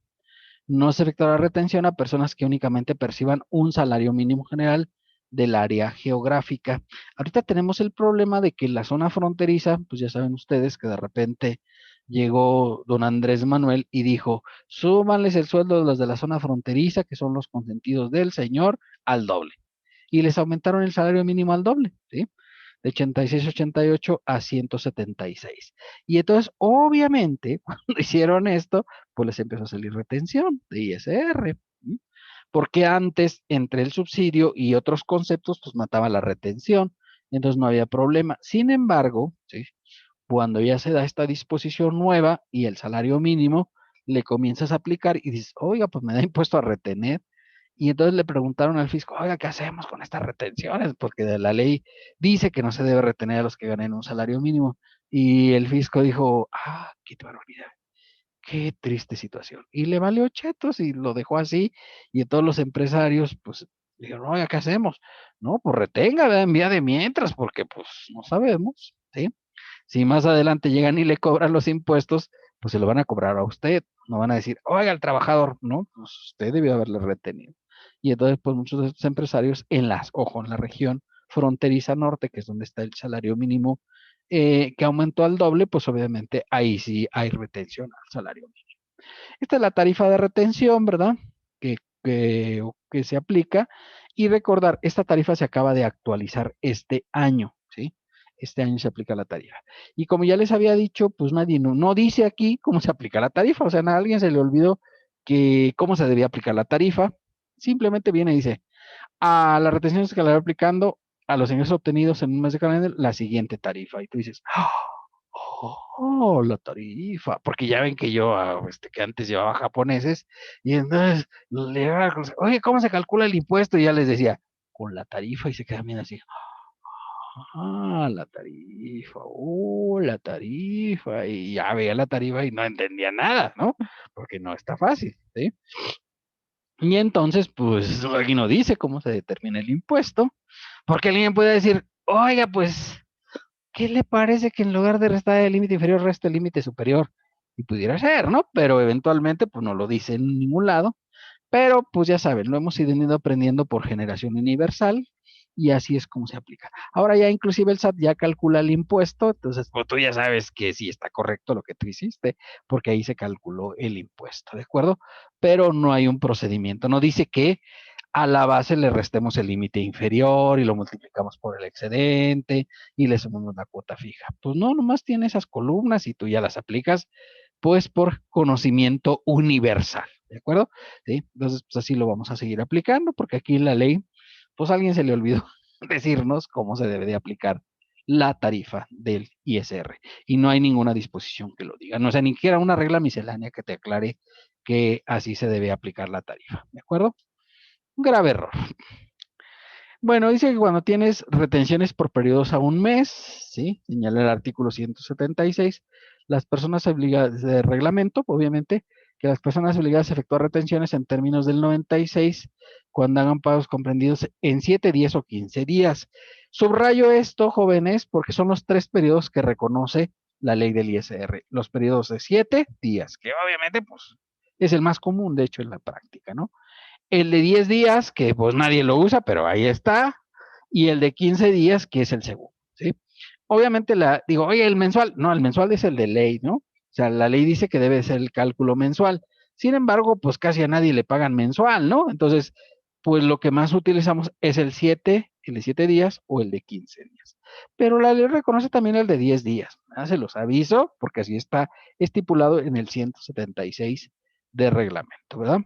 No se efectuará retención a personas que únicamente perciban un salario mínimo general del área geográfica. Ahorita tenemos el problema de que en la zona fronteriza, pues ya saben ustedes que de repente llegó don Andrés Manuel y dijo, súbanles el sueldo de los de la zona fronteriza, que son los consentidos del señor, al doble. Y les aumentaron el salario mínimo al doble, ¿sí? De 86.88 a 176. Y entonces, obviamente, cuando hicieron esto, pues les empezó a salir retención de ISR. ¿Sí? Porque antes, entre el subsidio y otros conceptos, pues mataba la retención. Entonces no había problema. Sin embargo, ¿sí? Cuando ya se da esta disposición nueva y el salario mínimo, le comienzas a aplicar y dices, oiga, pues me da impuesto a retener. Y entonces le preguntaron al fisco, oiga, ¿qué hacemos con estas retenciones? Porque de la ley dice que no se debe retener a los que ganen un salario mínimo. Y el fisco dijo, qué barbaridad, qué triste situación. Y le valió chetos y lo dejó así. Y todos los empresarios, pues, dijeron, oiga, ¿qué hacemos? No, pues retenga, ¿verdad? En vía de mientras, porque pues no sabemos, ¿sí? Si más adelante llegan y le cobran los impuestos, pues se lo van a cobrar a usted. No van a decir, oiga, el trabajador, no, pues usted debió haberle retenido. Y entonces, pues muchos de estos empresarios ojo, en la región fronteriza norte, que es donde está el salario mínimo, que aumentó al doble, pues obviamente ahí sí hay retención al salario mínimo. Esta es la tarifa de retención, ¿verdad? Que se aplica. Y recordar, esta tarifa se acaba de actualizar este año, ¿sí? Este año se aplica la tarifa. Y como ya les había dicho, pues nadie no dice aquí cómo se aplica la tarifa. O sea, a alguien se le olvidó que cómo se debía aplicar la tarifa. Simplemente viene y dice, a las retenciones que le va aplicando a los ingresos obtenidos en un mes de calendario, la siguiente tarifa. Y tú dices, la tarifa, porque ya ven que yo, que antes llevaba japoneses, y entonces le iba oye, ¿cómo se calcula el impuesto? Y ya les decía, con la tarifa, y se quedan bien así, la tarifa, y ya veía la tarifa y no entendía nada, ¿no? Porque no está fácil, ¿sí? Y entonces, pues, aquí no dice cómo se determina el impuesto, porque alguien puede decir, oiga, pues, ¿qué le parece que en lugar de restar el límite inferior, resta el límite superior? Y pudiera ser, ¿no? Pero eventualmente, pues no lo dice en ningún lado. Pero, pues ya saben, lo hemos ido aprendiendo por generación universal y así es como se aplica. Ahora ya inclusive el SAT ya calcula el impuesto, entonces pues tú ya sabes que sí está correcto lo que tú hiciste, porque ahí se calculó el impuesto, ¿de acuerdo? Pero no hay un procedimiento, no dice que a la base le restemos el límite inferior y lo multiplicamos por el excedente y le sumamos la cuota fija. Pues no, nomás tiene esas columnas y tú ya las aplicas, pues por conocimiento universal, ¿de acuerdo? ¿Sí? Entonces, pues así lo vamos a seguir aplicando, porque aquí en la ley, pues a alguien se le olvidó decirnos cómo se debe de aplicar la tarifa del ISR. Y no hay ninguna disposición que lo diga. No, o sea, ni siquiera una regla miscelánea que te aclare que así se debe aplicar la tarifa, ¿de acuerdo? Un grave error. Bueno, dice que cuando tienes retenciones por periodos a un mes, ¿sí? Señala el artículo 176, las personas obligadas de reglamento, obviamente, que las personas obligadas a efectuar retenciones en términos del 96, cuando hagan pagos comprendidos en 7, 10 o 15 días. Subrayo esto, jóvenes, porque son los 3 periodos que reconoce la ley del ISR. Los periodos de 7 días, que obviamente, pues, es el más común, de hecho, en la práctica, ¿no? El de 10 días, que pues nadie lo usa, pero ahí está, y el de 15 días, que es el segundo, ¿sí? Obviamente digo, oye, el mensual, no, el mensual es el de ley, ¿no? O sea, la ley dice que debe ser el cálculo mensual. Sin embargo, pues casi a nadie le pagan mensual, ¿no? Entonces, pues lo que más utilizamos es el 7, el de 7 días o el de 15 días. Pero la ley reconoce también el de 10 días. Se los aviso, porque así está estipulado en el 176 de reglamento, ¿verdad?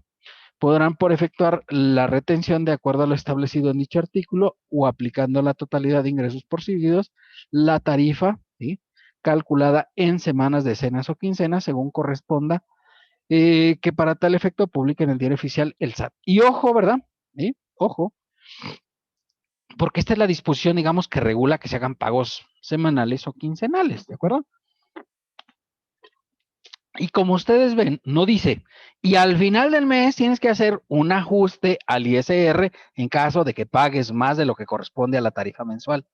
Podrán por efectuar la retención de acuerdo a lo establecido en dicho artículo o aplicando la totalidad de ingresos percibidos, la tarifa, ¿sí? Calculada en semanas, decenas o quincenas, según corresponda, que para tal efecto publique en el diario oficial el SAT. Y ojo, ¿verdad? ¿Sí? Ojo, porque esta es la disposición, digamos, que regula que se hagan pagos semanales o quincenales, ¿de acuerdo? Y como ustedes ven, no dice, y al final del mes tienes que hacer un ajuste al ISR en caso de que pagues más de lo que corresponde a la tarifa mensual.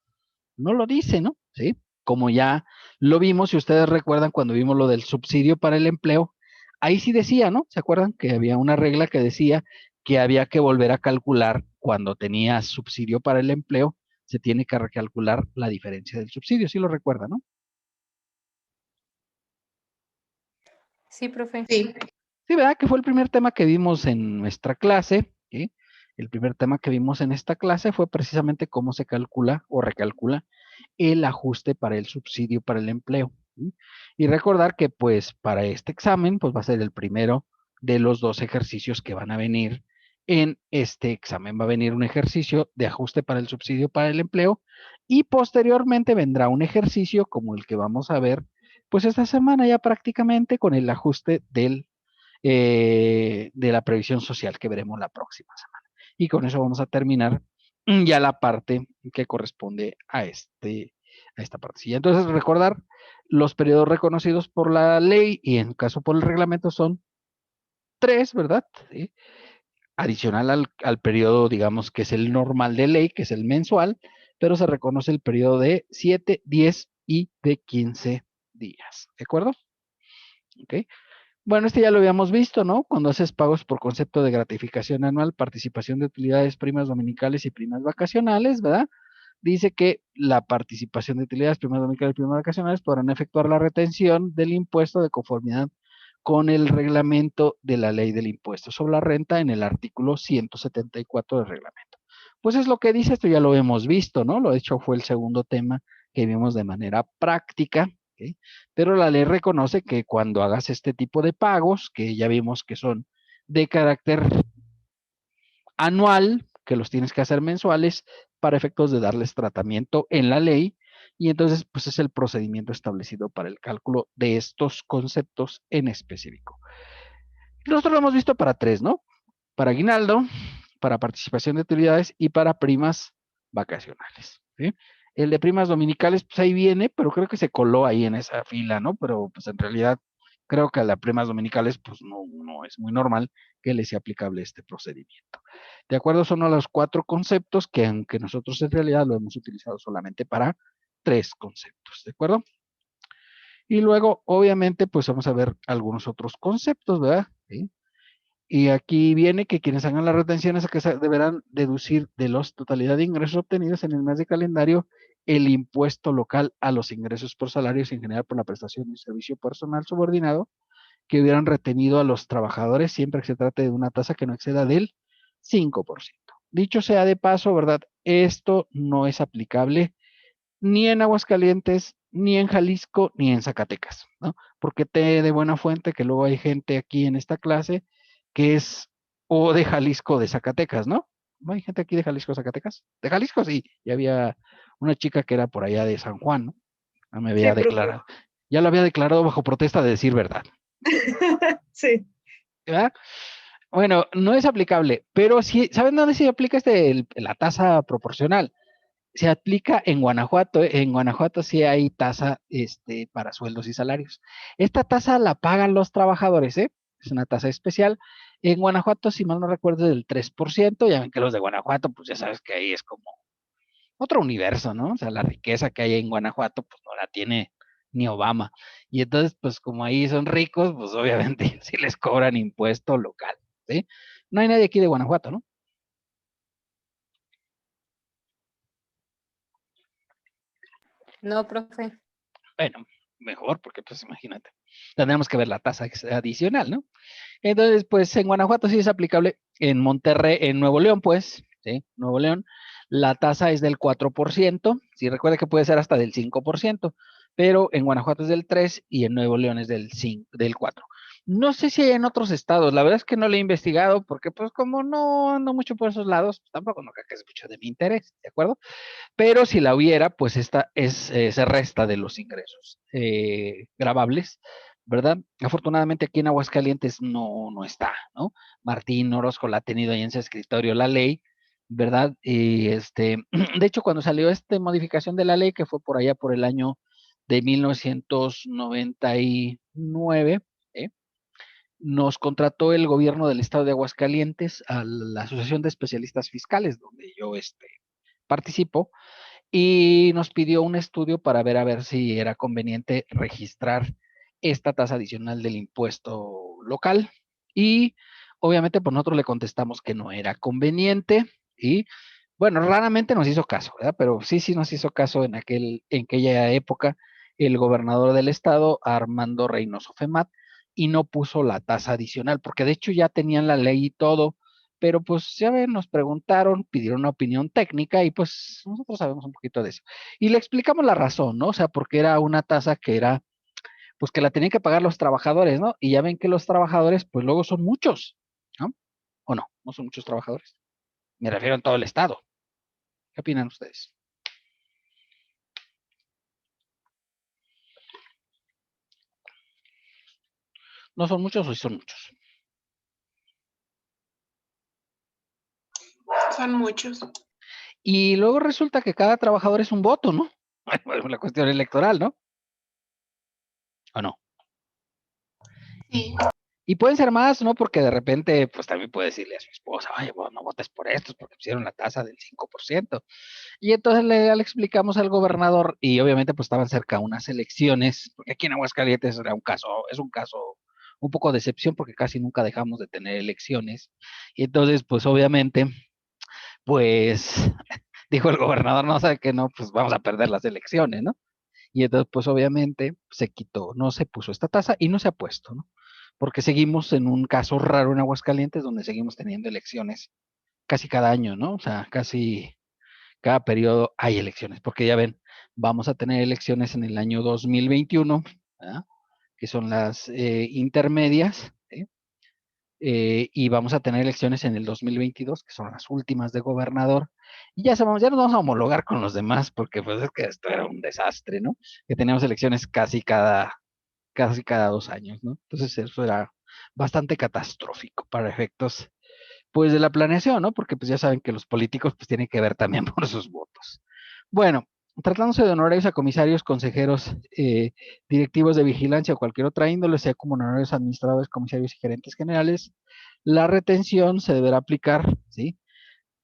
No lo dice, ¿no? Sí, como ya lo vimos, si ustedes recuerdan cuando vimos lo del subsidio para el empleo, ahí sí decía, ¿no? ¿Se acuerdan que había una regla que decía que había que volver a calcular cuando tenías subsidio para el empleo, se tiene que recalcular la diferencia del subsidio, sí lo recuerdan, ¿no? Sí, profe. Sí. Sí, ¿verdad? Que fue el primer tema que vimos en nuestra clase, ¿sí? El primer tema que vimos en esta clase fue precisamente cómo se calcula o recalcula el ajuste para el subsidio para el empleo, ¿sí? Y recordar que pues para este examen pues va a ser el primero de los 2 ejercicios que van a venir en este examen. Va a venir un ejercicio de ajuste para el subsidio para el empleo y posteriormente vendrá un ejercicio como el que vamos a ver pues esta semana ya prácticamente con el ajuste de la previsión social que veremos la próxima semana. Y con eso vamos a terminar ya la parte que corresponde a esta partecilla. Entonces, recordar, los periodos reconocidos por la ley y en caso por el reglamento son 3, ¿verdad? ¿Sí? Adicional al periodo, digamos, que es el normal de ley, que es el mensual, pero se reconoce el periodo de 7, 10 y de 15 días. ¿De acuerdo? Ok. Bueno, este ya lo habíamos visto, ¿no? Cuando haces pagos por concepto de gratificación anual, participación de utilidades, primas dominicales y primas vacacionales, ¿verdad? Dice que la participación de utilidades, primas dominicales y primas vacacionales podrán efectuar la retención del impuesto de conformidad con el reglamento de la ley del impuesto sobre la renta en el artículo 174 del reglamento. Pues es lo que dice, esto ya lo hemos visto, ¿no? Lo hecho fue el segundo tema que vimos de manera práctica, ¿okay? Pero la ley reconoce que cuando hagas este tipo de pagos, que ya vimos que son de carácter anual, que los tienes que hacer mensuales para efectos de darles tratamiento en la ley, y entonces pues es el procedimiento establecido para el cálculo de estos conceptos en específico. Nosotros lo hemos visto para 3, ¿no? Para aguinaldo, para participación de utilidades y para primas vacacionales, ¿sí? El de primas dominicales, pues ahí viene, pero creo que se coló ahí en esa fila, ¿no? Pero pues en realidad creo que a las primas dominicales, pues no es muy normal que les sea aplicable este procedimiento. De acuerdo, son los 4 conceptos que aunque nosotros en realidad lo hemos utilizado solamente para 3 conceptos, ¿de acuerdo? Y luego, obviamente, pues vamos a ver algunos otros conceptos, ¿verdad? ¿Sí? Y aquí viene que quienes hagan las retenciones deberán deducir de la totalidad de ingresos obtenidos en el mes de calendario el impuesto local a los ingresos por salarios en general por la prestación de servicio personal subordinado que hubieran retenido a los trabajadores siempre que se trate de una tasa que no exceda del 5%. Dicho sea de paso, ¿verdad? Esto no es aplicable ni en Aguascalientes, ni en Jalisco, ni en Zacatecas, ¿no? Porque te de buena fuente que luego hay gente aquí en esta clase que es o de Jalisco o de Zacatecas, ¿no? ¿No hay gente aquí de Jalisco o Zacatecas? De Jalisco sí, ya había una chica que era por allá de San Juan, ¿no? Ya me había Sí, profe. declarado, ya lo había declarado bajo protesta de decir verdad, Sí. ¿verdad? Bueno, no es aplicable, pero sí, ¿saben dónde se aplica la tasa proporcional? Se aplica en Guanajuato. En Guanajuato sí hay tasa para sueldos y salarios. Esta tasa la pagan los trabajadores, ¿eh? Es una tasa especial. En Guanajuato, si mal no recuerdo, es del 3%. Ya ven que los de Guanajuato, pues ya sabes que ahí es como otro universo, ¿no? O sea, la riqueza que hay en Guanajuato, pues no la tiene ni Obama. Y entonces, pues como ahí son ricos, pues obviamente sí les cobran impuesto local, ¿sí? No hay nadie aquí de Guanajuato, ¿no? No, profe. Bueno, mejor, porque pues imagínate, tendremos que ver la tasa adicional, ¿no? Entonces, pues en Guanajuato sí es aplicable, en Monterrey, en Nuevo León, pues, ¿sí? Nuevo León, la tasa es del 4%, si recuerda que puede ser hasta del 5%, pero en Guanajuato es del 3% y en Nuevo León es del 4%. No sé si hay en otros estados, la verdad es que no lo he investigado, porque pues como no ando mucho por esos lados, pues, tampoco no creo que es mucho de mi interés, ¿de acuerdo? Pero si la hubiera, pues esta se resta de los ingresos gravables, ¿verdad? Afortunadamente aquí en Aguascalientes no está, ¿no? Martín Orozco la ha tenido ahí en su escritorio la ley, ¿verdad? Y de hecho, cuando salió esta modificación de la ley, que fue por allá por el año de 1999, ¿eh? Nos contrató el gobierno del estado de Aguascalientes a la Asociación de Especialistas Fiscales, donde yo participo, y nos pidió un estudio para ver a ver si era conveniente registrar esta tasa adicional del impuesto local. Y obviamente, pues nosotros le contestamos que no era conveniente y bueno, raramente nos hizo caso, ¿verdad? Pero sí nos hizo caso en aquella época el gobernador del estado, Armando Reynoso Femat, y no puso la tasa adicional, porque de hecho ya tenían la ley y todo, pero pues ya ven, nos preguntaron, pidieron una opinión técnica y pues nosotros sabemos un poquito de eso. Y le explicamos la razón, ¿no? O sea, porque era una tasa que era, pues que la tenían que pagar los trabajadores, ¿no? Y ya ven que los trabajadores, pues luego son muchos, ¿no? ¿O no? No son muchos trabajadores. Me refiero a todo el estado. ¿Qué opinan ustedes? ¿No son muchos o sí son muchos? Son muchos. Y luego resulta que cada trabajador es un voto, ¿no? La cuestión electoral, ¿no? ¿O no? Sí. Y pueden ser más, ¿no? Porque de repente, pues también puede decirle a su esposa, oye, bueno, no votes por estos porque pusieron la tasa del 5%. Y entonces le explicamos al gobernador y obviamente pues estaban cerca unas elecciones, porque aquí en Aguascalientes es un caso un poco de excepción porque casi nunca dejamos de tener elecciones. Y entonces, pues obviamente, pues dijo el gobernador, no sabe que no, pues vamos a perder las elecciones, ¿no? Y entonces, pues obviamente se quitó, no se puso esta tasa y no se ha puesto, ¿no? Porque seguimos en un caso raro en Aguascalientes donde seguimos teniendo elecciones casi cada año, ¿no? O sea, casi cada periodo hay elecciones, porque ya ven, vamos a tener elecciones en el año 2021, ¿verdad? Que son las intermedias, ¿sí? Y vamos a tener elecciones en el 2022, que son las últimas de gobernador, y ya nos vamos a homologar con los demás, porque pues es que esto era un desastre, ¿no? Que teníamos elecciones casi cada 2 años, ¿no? Entonces eso era bastante catastrófico para efectos, pues, de la planeación, ¿no? Porque pues ya saben que los políticos pues tienen que ver también por sus votos. Bueno, tratándose de honorarios a comisarios, consejeros, directivos de vigilancia o cualquier otra índole, sea como honorarios administradores, comisarios y gerentes generales, la retención se deberá aplicar, ¿sí?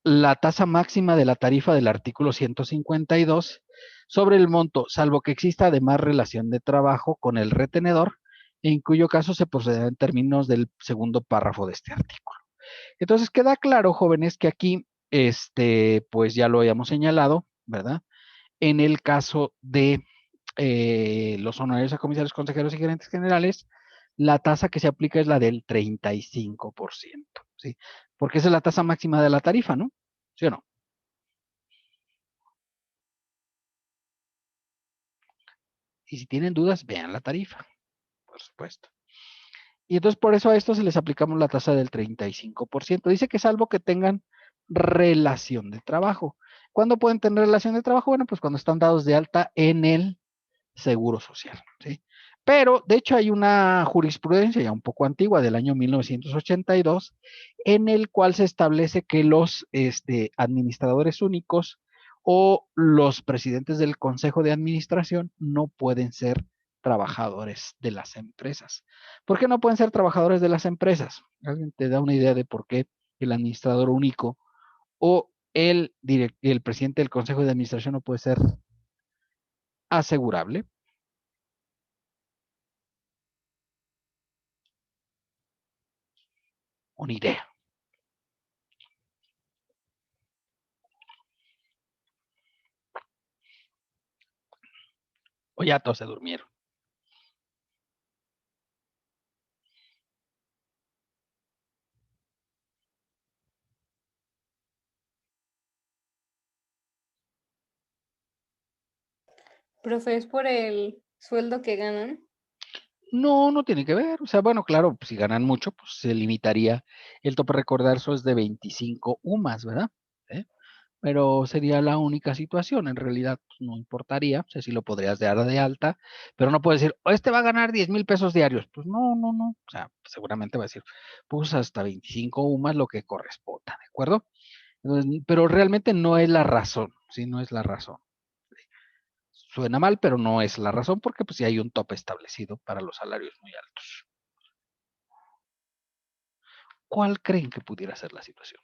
La tasa máxima de la tarifa del artículo 152 sobre el monto, salvo que exista además relación de trabajo con el retenedor, en cuyo caso se procederá en términos del segundo párrafo de este artículo. Entonces queda claro, jóvenes, que aquí, pues ya lo habíamos señalado, ¿verdad? En el caso de los honorarios a comisarios, consejeros y gerentes generales, la tasa que se aplica es la del 35%, ¿sí? Porque esa es la tasa máxima de la tarifa, ¿no? ¿Sí o no? Y si tienen dudas, vean la tarifa, por supuesto. Y entonces por eso a esto se les aplicamos la tasa del 35%. Dice que salvo que tengan relación de trabajo. ¿Cuándo pueden tener relación de trabajo? Bueno, pues cuando están dados de alta en el Seguro Social, ¿sí? Pero, de hecho, hay una jurisprudencia ya un poco antigua del año 1982 en el cual se establece que los administradores únicos o los presidentes del Consejo de Administración no pueden ser trabajadores de las empresas. ¿Por qué no pueden ser trabajadores de las empresas? ¿Alguien te da una idea de por qué el administrador único o el presidente del Consejo de Administración no puede ser asegurable? Una idea. O ya todos se durmieron. Profe, ¿es por el sueldo que ganan? No, no tiene que ver. O sea, bueno, claro, si ganan mucho, pues se limitaría. El tope recordar eso es de 25 UMAS, ¿verdad? ¿Eh? Pero sería la única situación. En realidad, pues, no importaría. O sea, sí lo podrías dar de alta, pero no puedes decir, este va a ganar 10,000 pesos diarios. Pues no, no, no. O sea, seguramente va a decir, pues hasta 25 UMAS lo que corresponda, ¿de acuerdo? Entonces, pero realmente no es la razón, ¿sí? No es la razón. Suena mal, pero no es la razón porque pues sí hay un tope establecido para los salarios muy altos. ¿Cuál creen que pudiera ser la situación?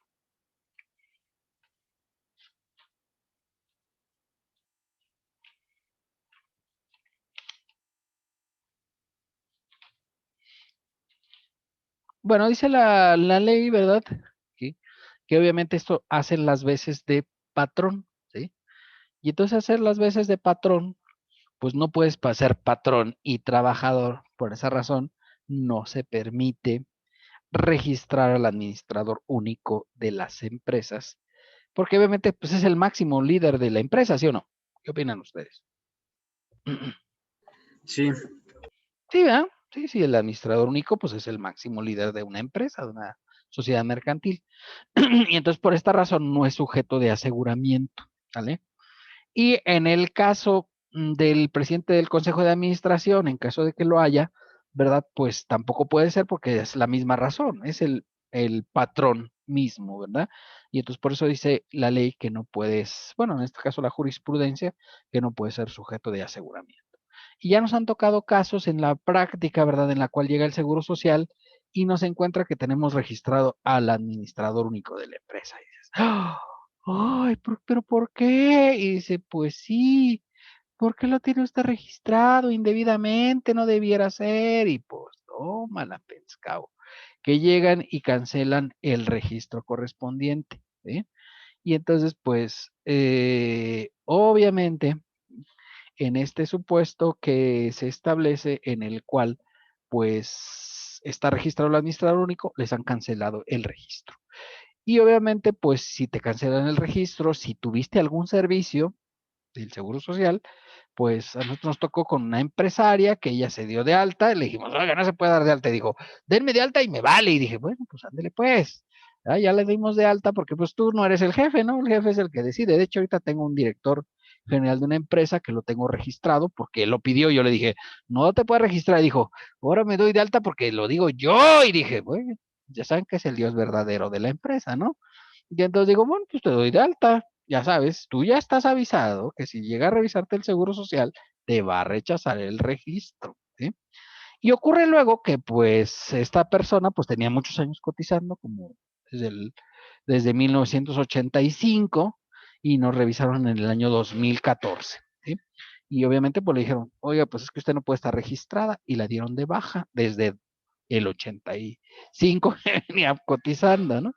Bueno, dice la ley, ¿verdad? ¿Sí? Que obviamente esto hacen las veces de patrón, ¿sí? Y entonces hacer las veces de patrón, pues no puedes ser patrón y trabajador. Por esa razón, no se permite registrar al administrador único de las empresas, porque obviamente pues es el máximo líder de la empresa, ¿sí o no? ¿Qué opinan ustedes? Sí, Sí, ¿verdad? Sí, sí, el administrador único pues es el máximo líder de una empresa, de una sociedad mercantil. Y entonces por esta razón no es sujeto de aseguramiento, ¿vale? Y en el caso del presidente del Consejo de Administración, en caso de que lo haya, ¿verdad? Pues tampoco puede ser porque es la misma razón, es el patrón mismo, ¿verdad? Y entonces por eso dice la ley que no puedes, bueno, en este caso la jurisprudencia, que no puede ser sujeto de aseguramiento. Y ya nos han tocado casos en la práctica, ¿verdad? En la cual llega el Seguro Social y nos encuentra que tenemos registrado al administrador único de la empresa. Y dices, ¡ah! Ay, pero ¿por qué? Y dice, pues sí, ¿por qué lo tiene usted registrado indebidamente? No debiera ser. Y pues, tómala, pescado. Que llegan y cancelan el registro correspondiente. ¿Sí? Y entonces, pues, obviamente, en este supuesto que se establece en el cual, pues, está registrado el administrador único, les han cancelado el registro. Y obviamente, pues si te cancelan el registro, si tuviste algún servicio del Seguro Social, pues a nosotros nos tocó con una empresaria que ella se dio de alta, y le dijimos, oiga, no se puede dar de alta. Y dijo, denme de alta y me vale. Y dije, bueno, pues ándele pues. Ya le dimos de alta porque pues tú no eres el jefe, ¿no? El jefe es el que decide. De hecho, ahorita tengo un director general de una empresa que lo tengo registrado porque él lo pidió. Yo le dije, no te puedes registrar. Y dijo, ahora me doy de alta porque lo digo yo. Y dije, bueno, ya saben que es el Dios verdadero de la empresa, ¿no? Y entonces digo, bueno, pues te doy de alta. Ya sabes, tú ya estás avisado que si llega a revisarte el Seguro Social, te va a rechazar el registro, ¿sí? Y ocurre luego que pues esta persona pues tenía muchos años cotizando, como desde 1985, y nos revisaron en el año 2014. ¿sí? Y obviamente pues le dijeron, oiga, pues es que usted no puede estar registrada, y la dieron de baja desde el 85 que venía cotizando, ¿no?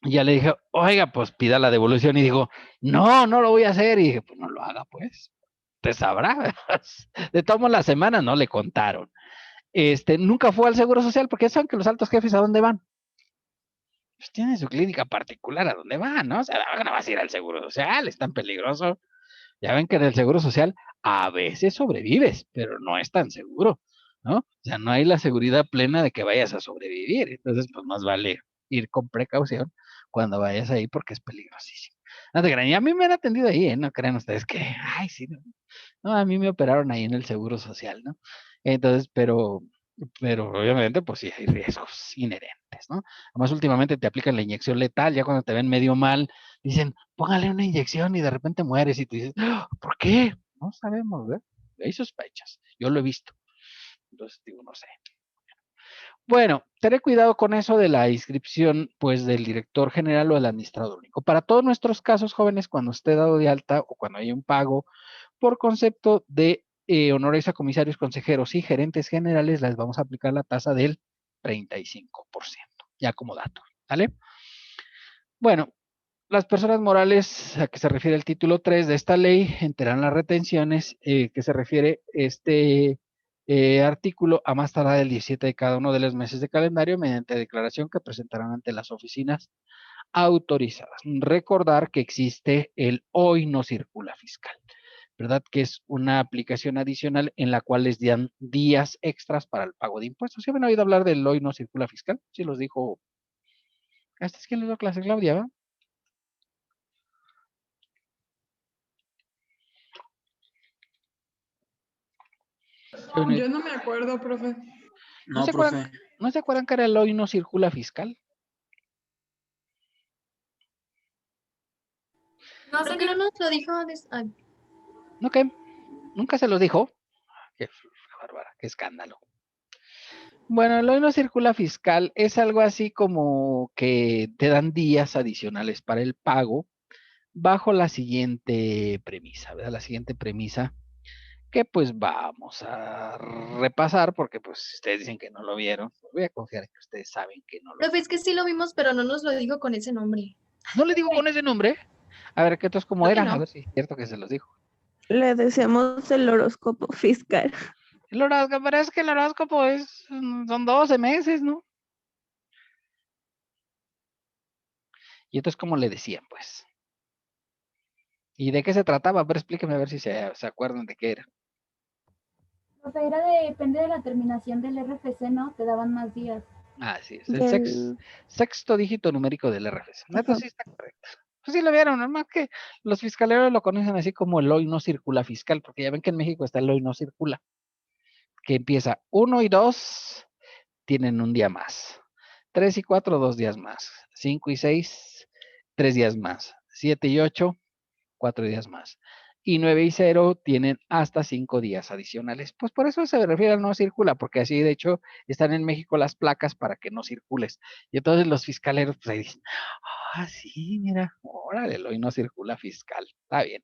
Y ya le dije, oiga, pues pida la devolución, y dijo, no, no lo voy a hacer, y dije, pues no lo haga, pues, te sabrá. De todas la semana no le contaron. Nunca fue al Seguro Social, porque ya saben que los altos jefes, ¿a dónde van? Pues tienen su clínica particular, ¿a dónde van, no? O sea, no vas a ir al Seguro Social, es tan peligroso. Ya ven que en el Seguro Social a veces sobrevives, pero no es tan seguro, ¿no? O sea, no hay la seguridad plena de que vayas a sobrevivir. Entonces, pues más vale ir con precaución cuando vayas ahí porque es peligrosísimo. No te crean, y a mí me han atendido ahí, ¿eh? No crean ustedes que, ay, sí, no. No, a mí me operaron ahí en el Seguro Social, ¿no? Entonces, pero obviamente, pues sí hay riesgos inherentes, ¿no? Además, últimamente te aplican la inyección letal, ya cuando te ven medio mal, dicen, póngale una inyección y de repente mueres y tú dices, "Ah, ¿por qué? No sabemos, ¿verdad? Hay sospechas, yo lo he visto. Entonces, digo, no sé. Bueno, tener cuidado con eso de la inscripción, pues, del director general o del administrador único. Para todos nuestros casos, jóvenes, cuando esté dado de alta o cuando hay un pago por concepto de honores a comisarios, consejeros y gerentes generales, les vamos a aplicar la tasa del 35%, ya como dato, ¿vale? Bueno, las personas morales a que se refiere el título 3 de esta ley enterarán las retenciones que se refiere artículo a más tardar el 17 de cada uno de los meses de calendario mediante declaración que presentarán ante las oficinas autorizadas. Recordar que existe el hoy no circula fiscal, ¿verdad? Que es una aplicación adicional en la cual les dan días extras para el pago de impuestos. ¿Sí habían oído hablar del hoy no circula fiscal? Sí los dijo. ¿Este es quien les dio clase, Claudia? ¿Va? Yo no me acuerdo, profe. ¿No No, se acuerdan, profe. ¿no se acuerdan que era el hoy no circula fiscal? No sé que no nos lo dijo. ¿No que? ¿Nunca se los dijo? Qué bárbara, qué escándalo. Bueno, el hoy no circula fiscal es algo así como que te dan días adicionales para el pago bajo la siguiente premisa, ¿verdad? La siguiente premisa que pues vamos a repasar porque pues ustedes dicen que no lo vieron. Voy a confiar en que ustedes saben que no lo Profe, vieron. es que sí lo vimos, pero no nos lo dijo con ese nombre. ¿No le digo con ese nombre? A ver, ¿qué entonces cómo Creo que era? A no. ver si es cierto que se los dijo. Le decíamos el horóscopo fiscal. El horóscopo, pero es que el horóscopo son 12 meses, ¿no? Y entonces, ¿cómo le decían, pues? ¿Y de qué se trataba? A ver, explíqueme a ver si se acuerdan de qué era. Profe, depende de la terminación del RFC, ¿no? Te daban más días. Ah, sí, es el Del... sexto dígito numérico del RFC. Neta, Ajá. sí está correcto. Pues sí lo vieron, nada más que los fiscaleros lo conocen así como el hoy no circula fiscal, porque ya ven que en México está el hoy no circula, que empieza 1 y 2, tienen un día más. 3 y 4, 2 días más. 5 y 6, 3 días más. 7 y 8, 4 días más. Y 9 y 0 tienen hasta 5 días adicionales. Pues por eso se refiere al no circula, porque así de hecho están en México las placas para que no circules. Y entonces los fiscaleros pues ahí dicen, ah, sí, mira, órale, hoy no circula fiscal. Está bien.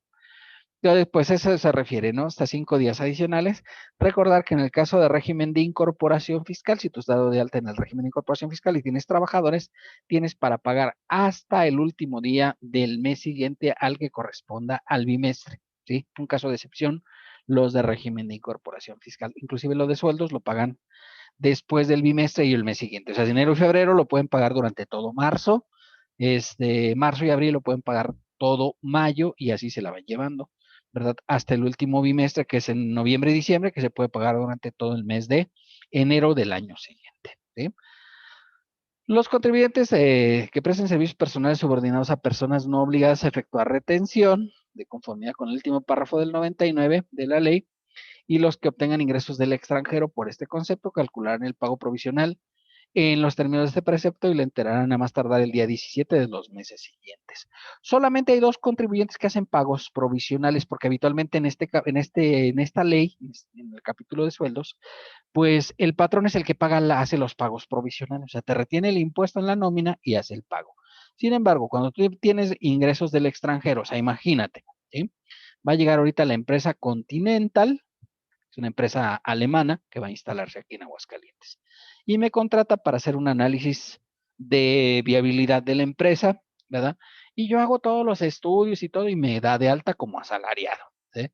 Entonces, pues eso se refiere, ¿no? Hasta 5 días adicionales. Recordar que en el caso de régimen de incorporación fiscal, si tú has dado de alta en el régimen de incorporación fiscal y tienes trabajadores, tienes para pagar hasta el último día del mes siguiente al que corresponda al bimestre, ¿sí? Un caso de excepción, los de régimen de incorporación fiscal. Inclusive lo de sueldos lo pagan después del bimestre y el mes siguiente. O sea, enero y febrero lo pueden pagar durante todo marzo, marzo y abril lo pueden pagar todo mayo y así se la van llevando, ¿verdad? Hasta el último bimestre, que es en noviembre y diciembre, que se puede pagar durante todo el mes de enero del año siguiente, ¿sí? Los contribuyentes que presten servicios personales subordinados a personas no obligadas a efectuar retención, de conformidad con el último párrafo del 99 de la ley, y los que obtengan ingresos del extranjero por este concepto calcularán el pago provisional en los términos de este precepto y le enterarán a más tardar el día 17 de los meses siguientes. Solamente hay 2 contribuyentes que hacen pagos provisionales, porque habitualmente en esta ley, en el capítulo de sueldos, pues el patrón es el que hace los pagos provisionales, o sea, te retiene el impuesto en la nómina y hace el pago. Sin embargo, cuando tú tienes ingresos del extranjero, o sea, imagínate, ¿sí? Va a llegar ahorita la empresa Continental, es una empresa alemana que va a instalarse aquí en Aguascalientes. Y me contrata para hacer un análisis de viabilidad de la empresa, ¿verdad? Y yo hago todos los estudios y todo y me da de alta como asalariado, ¿sí?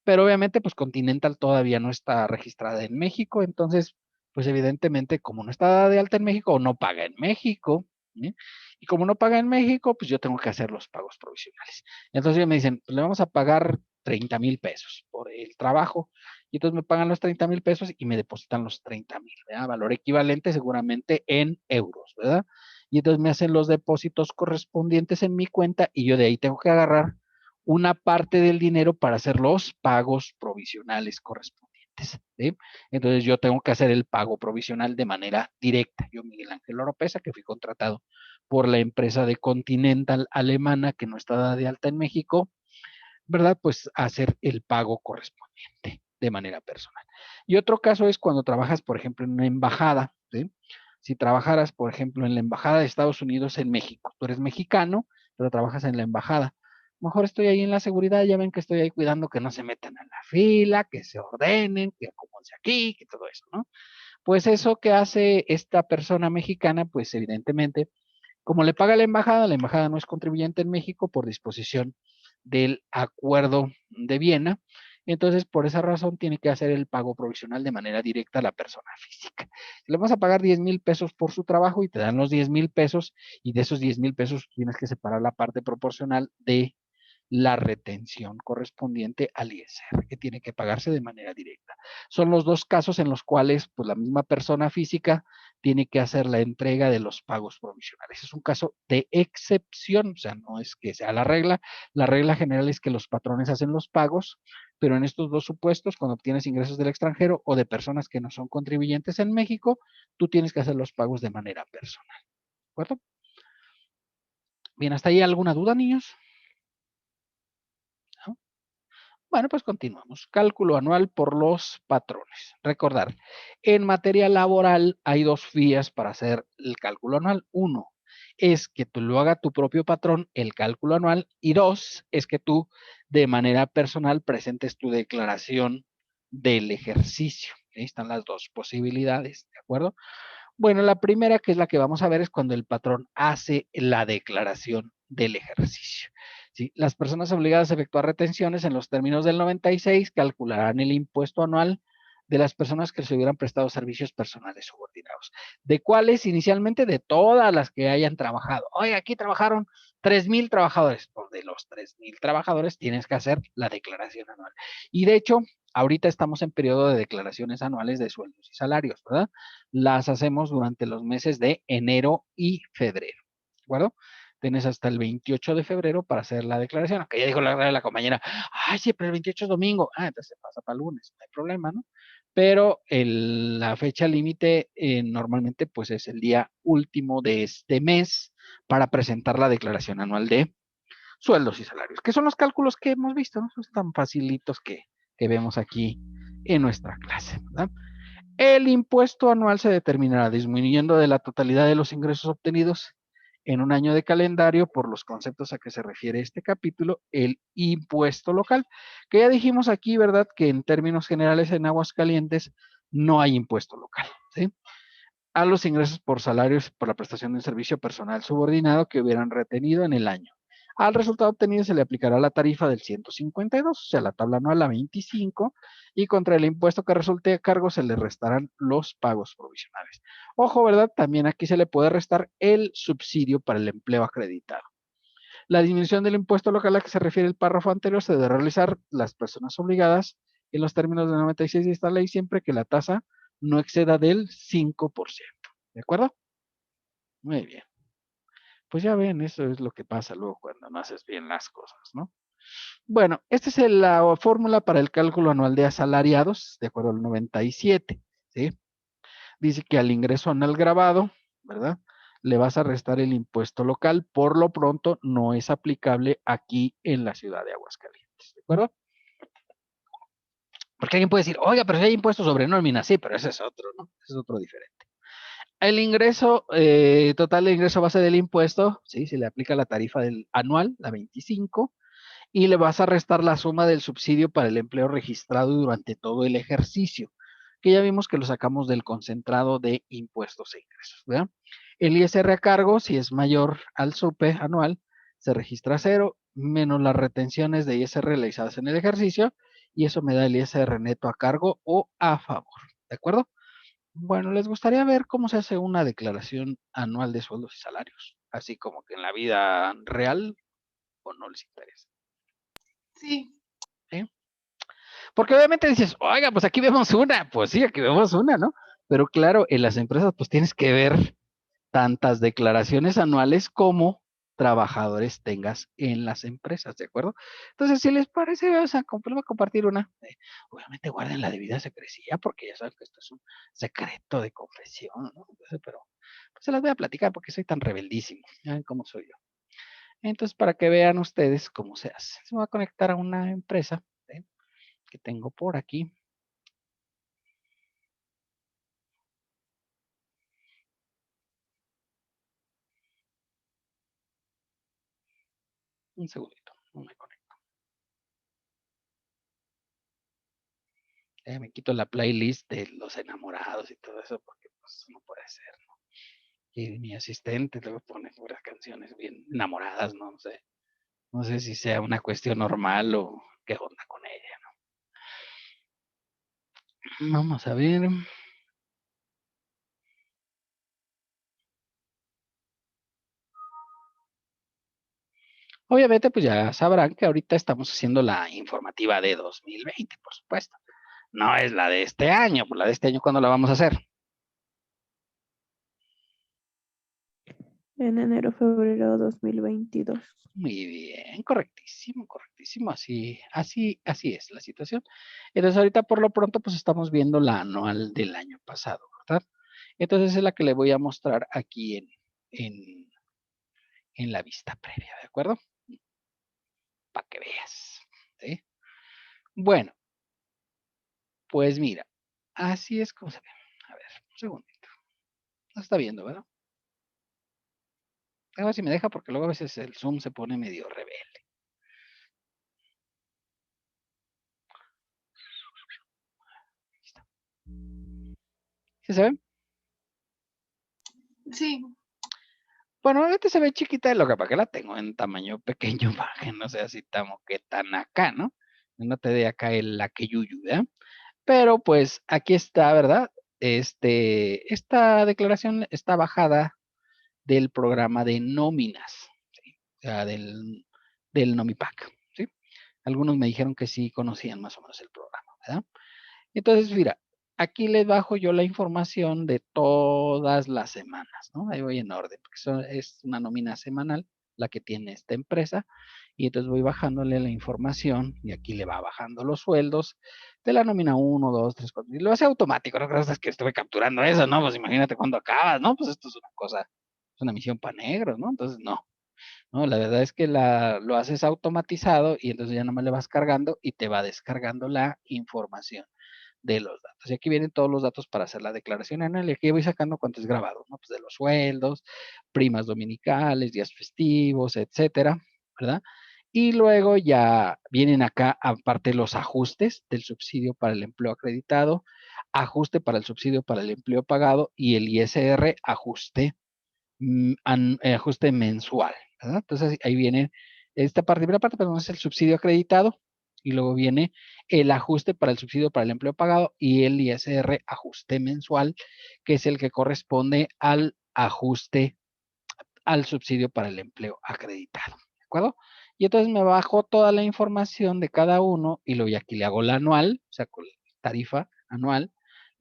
Pero obviamente, pues Continental todavía no está registrada en México, entonces, pues evidentemente, como no está de alta en México, o no paga en México, ¿sí? Y como no paga en México, pues yo tengo que hacer los pagos provisionales. Entonces ellos me dicen, pues le vamos a pagar 30,000 pesos por el trabajo. Y entonces me pagan los 30,000 pesos y me depositan los 30,000, ¿verdad? Valor equivalente seguramente en euros, ¿verdad? Y entonces me hacen los depósitos correspondientes en mi cuenta y yo de ahí tengo que agarrar una parte del dinero para hacer los pagos provisionales correspondientes, ¿sí? Entonces yo tengo que hacer el pago provisional de manera directa. Yo, Miguel Ángel Oropesa, que fui contratado por la empresa de Continental alemana que no está de alta en México, ¿verdad? Pues hacer el pago correspondiente de manera personal. Y otro caso es cuando trabajas, por ejemplo, en una embajada, ¿sí? Si trabajaras, por ejemplo, en la embajada de Estados Unidos en México, tú eres mexicano, pero trabajas en la embajada. Mejor estoy ahí en la seguridad, ya ven que estoy ahí cuidando que no se metan a la fila, que se ordenen, que acomódense aquí, que todo eso, ¿no? Pues eso que hace esta persona mexicana, pues evidentemente como le paga la embajada no es contribuyente en México por disposición del Acuerdo de Viena. Entonces, por esa razón, tiene que hacer el pago provisional de manera directa a la persona física. Le vamos a pagar 10,000 pesos por su trabajo y te dan los 10,000 pesos y de esos 10,000 pesos tienes que separar la parte proporcional de la retención correspondiente al ISR, que tiene que pagarse de manera directa. Son los dos casos en los cuales pues, la misma persona física tiene que hacer la entrega de los pagos provisionales. Es un caso de excepción, o sea, no es que sea la regla. La regla general es que los patrones hacen los pagos, pero en estos dos supuestos, cuando obtienes ingresos del extranjero o de personas que no son contribuyentes en México, tú tienes que hacer los pagos de manera personal. ¿De acuerdo? Bien, ¿hasta ahí alguna duda, niños? ¿No? Bueno, pues continuamos. Cálculo anual por los patrones. Recordar, en materia laboral hay dos vías para hacer el cálculo anual. Uno, es que tú lo haga tu propio patrón, el cálculo anual. Y dos, es que tú de manera personal presentes tu declaración del ejercicio. Ahí están las dos posibilidades, ¿de acuerdo? Bueno, la primera, que es la que vamos a ver, es cuando el patrón hace la declaración del ejercicio. ¿Sí? Las personas obligadas a efectuar retenciones en los términos del 96 calcularán el impuesto anual de las personas que se hubieran prestado servicios personales subordinados. ¿De cuáles? Inicialmente de todas las que hayan trabajado. Oye, aquí trabajaron 3,000 trabajadores. Pues de los 3,000 trabajadores tienes que hacer la declaración anual. Y de hecho, ahorita estamos en periodo de declaraciones anuales de sueldos y salarios, ¿verdad? Las hacemos durante los meses de enero y febrero, ¿de acuerdo? Tienes hasta el 28 de febrero para hacer la declaración. Aunque ya dijo la compañera, ay, sí, pero el 28 es domingo. Ah, entonces se pasa para el lunes, no hay problema, ¿no? Pero la fecha límite normalmente pues es el día último de este mes para presentar la declaración anual de sueldos y salarios, que son los cálculos que hemos visto, ¿no? Son tan facilitos que vemos aquí en nuestra clase, ¿verdad? El impuesto anual se determinará disminuyendo de la totalidad de los ingresos obtenidos en un año de calendario por los conceptos a que se refiere este capítulo, el impuesto local, que ya dijimos aquí, ¿verdad? Que en términos generales en Aguascalientes no hay impuesto local, ¿sí? A los ingresos por salarios por la prestación de un servicio personal subordinado que hubieran retenido en el año. Al resultado obtenido se le aplicará la tarifa del 152, o sea, la tabla anual a 25, y contra el impuesto que resulte a cargo se le restarán los pagos provisionales. Ojo, ¿verdad? También aquí se le puede restar el subsidio para el empleo acreditado. La disminución del impuesto local a que se refiere el párrafo anterior se debe realizar las personas obligadas en los términos de 96 de esta ley siempre que la tasa no exceda del 5%. ¿De acuerdo? Muy bien. Pues ya ven, eso es lo que pasa luego cuando no haces bien las cosas, ¿no? Bueno, esta es la fórmula para el cálculo anual de asalariados, de acuerdo al 97, ¿sí? Dice que al ingreso anual grabado, ¿verdad? Le vas a restar el impuesto local, por lo pronto no es aplicable aquí en la ciudad de Aguascalientes, ¿de acuerdo? Porque alguien puede decir, oiga, pero si hay impuestos sobre nómina, sí, pero ese es otro, ¿no? Ese es otro diferente. El ingreso, total de ingreso base del impuesto, sí, se le aplica la tarifa del anual, la 25, y le vas a restar la suma del subsidio para el empleo registrado durante todo el ejercicio, que ya vimos que lo sacamos del concentrado de impuestos e ingresos, ¿verdad? El ISR a cargo, si es mayor al SUPE anual, se registra 0, menos las retenciones de ISR realizadas en el ejercicio, y eso me da el ISR neto a cargo o a favor, ¿de acuerdo? Bueno, ¿les gustaría ver cómo se hace una declaración anual de sueldos y salarios? Así como que en la vida real, ¿o no les interesa? Sí. ¿Sí? Porque obviamente dices, oiga, pues aquí vemos una. Pues sí, aquí vemos una, ¿no? Pero claro, en las empresas pues tienes que ver tantas declaraciones anuales como trabajadores tengas en las empresas, ¿de acuerdo? Entonces, si les parece, vamos a compartir una. Obviamente guarden la debida secrecía porque ya saben que esto es un secreto de confesión, ¿no? Entonces, pero pues, se las voy a platicar porque soy tan rebeldísimo. Ya ven cómo soy yo. Entonces, para que vean ustedes cómo se hace. Se va a conectar a una empresa, ¿sí?, que tengo por aquí. Un segundito, no me conecto. Me quito la playlist de los enamorados y todo eso porque pues no puede ser, ¿no? Y mi asistente luego pone puras canciones bien enamoradas, ¿no? No sé si sea una cuestión normal o qué onda con ella, ¿no? Vamos a ver. Obviamente, pues ya sabrán que ahorita estamos haciendo la informativa de 2020, por supuesto. No es la de este año, pues la de este año, ¿cuándo la vamos a hacer? En enero, febrero 2022. Muy bien, correctísimo, correctísimo. Así es la situación. Entonces, ahorita por lo pronto, pues estamos viendo la anual del año pasado, ¿verdad? Entonces es la que le voy a mostrar aquí en la vista previa, ¿de acuerdo? Para que veas, ¿sí? Bueno, pues mira, así es como se ve. A ver, un segundito. No está viendo, ¿verdad? A ver si me deja porque luego a veces el Zoom se pone medio rebelde. Ahí está. ¿Sí se ve? Sí. Bueno, ahorita se ve chiquita, lo que para que la tengo en tamaño pequeño para que no sea así que tan acá, ¿no? No te dé acá la que yuyu, ¿verdad? Pero pues aquí está, ¿verdad? Esta declaración está bajada del programa de nóminas, ¿sí? O sea, del Nomipac, ¿sí? Algunos me dijeron que sí conocían más o menos el programa, ¿verdad? Entonces, mira, aquí les bajo yo la información de todas las semanas, ¿no? Ahí voy en orden, porque es una nómina semanal la que tiene esta empresa, y entonces voy bajándole la información, y aquí le va bajando los sueldos de la nómina 1, 2, 3, 4, y lo hace automático, no creas que estuve capturando eso, ¿no? Pues imagínate cuando acabas, ¿no? Pues esto es una cosa, es una misión para negros, ¿no? Entonces, no, la verdad es que lo haces automatizado, y entonces ya nomás le vas cargando, y te va descargando la información de los datos. Y aquí vienen todos los datos para hacer la declaración anual. Y aquí voy sacando cuánto es grabado, ¿no? Pues de los sueldos, primas dominicales, días festivos, etcétera, ¿verdad? Y luego ya vienen acá, aparte, los ajustes del subsidio para el empleo acreditado, ajuste para el subsidio para el empleo pagado y el ISR ajuste, ajuste mensual, ¿verdad? Entonces ahí viene esta parte, primera parte, perdón, es el subsidio acreditado, y luego viene el ajuste para el subsidio para el empleo pagado y el ISR ajuste mensual, que es el que corresponde al ajuste al subsidio para el empleo acreditado, ¿de acuerdo? Y entonces me bajo toda la información de cada uno y luego aquí le hago la anual, o sea, con la tarifa anual,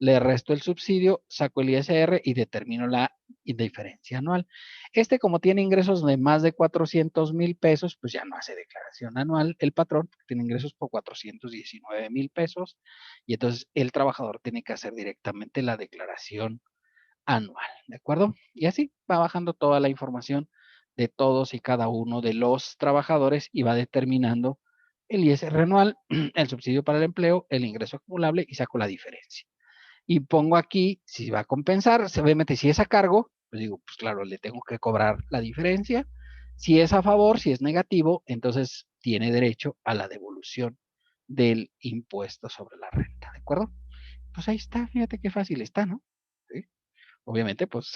le resto el subsidio, saco el ISR y determino la diferencia anual. Como tiene ingresos de más de 400,000 pesos, pues ya no hace declaración anual el patrón, porque tiene ingresos por 419,000 pesos, y entonces el trabajador tiene que hacer directamente la declaración anual, ¿de acuerdo? Y así va bajando toda la información de todos y cada uno de los trabajadores y va determinando el ISR anual, el subsidio para el empleo, el ingreso acumulable y saco la diferencia. Y pongo aquí si va a compensar, obviamente si es a cargo, pues digo, pues claro, le tengo que cobrar la diferencia. Si es a favor, si es negativo, entonces tiene derecho a la devolución del impuesto sobre la renta, ¿de acuerdo? Pues ahí está, fíjate qué fácil está, ¿no? ¿Sí? Obviamente, pues,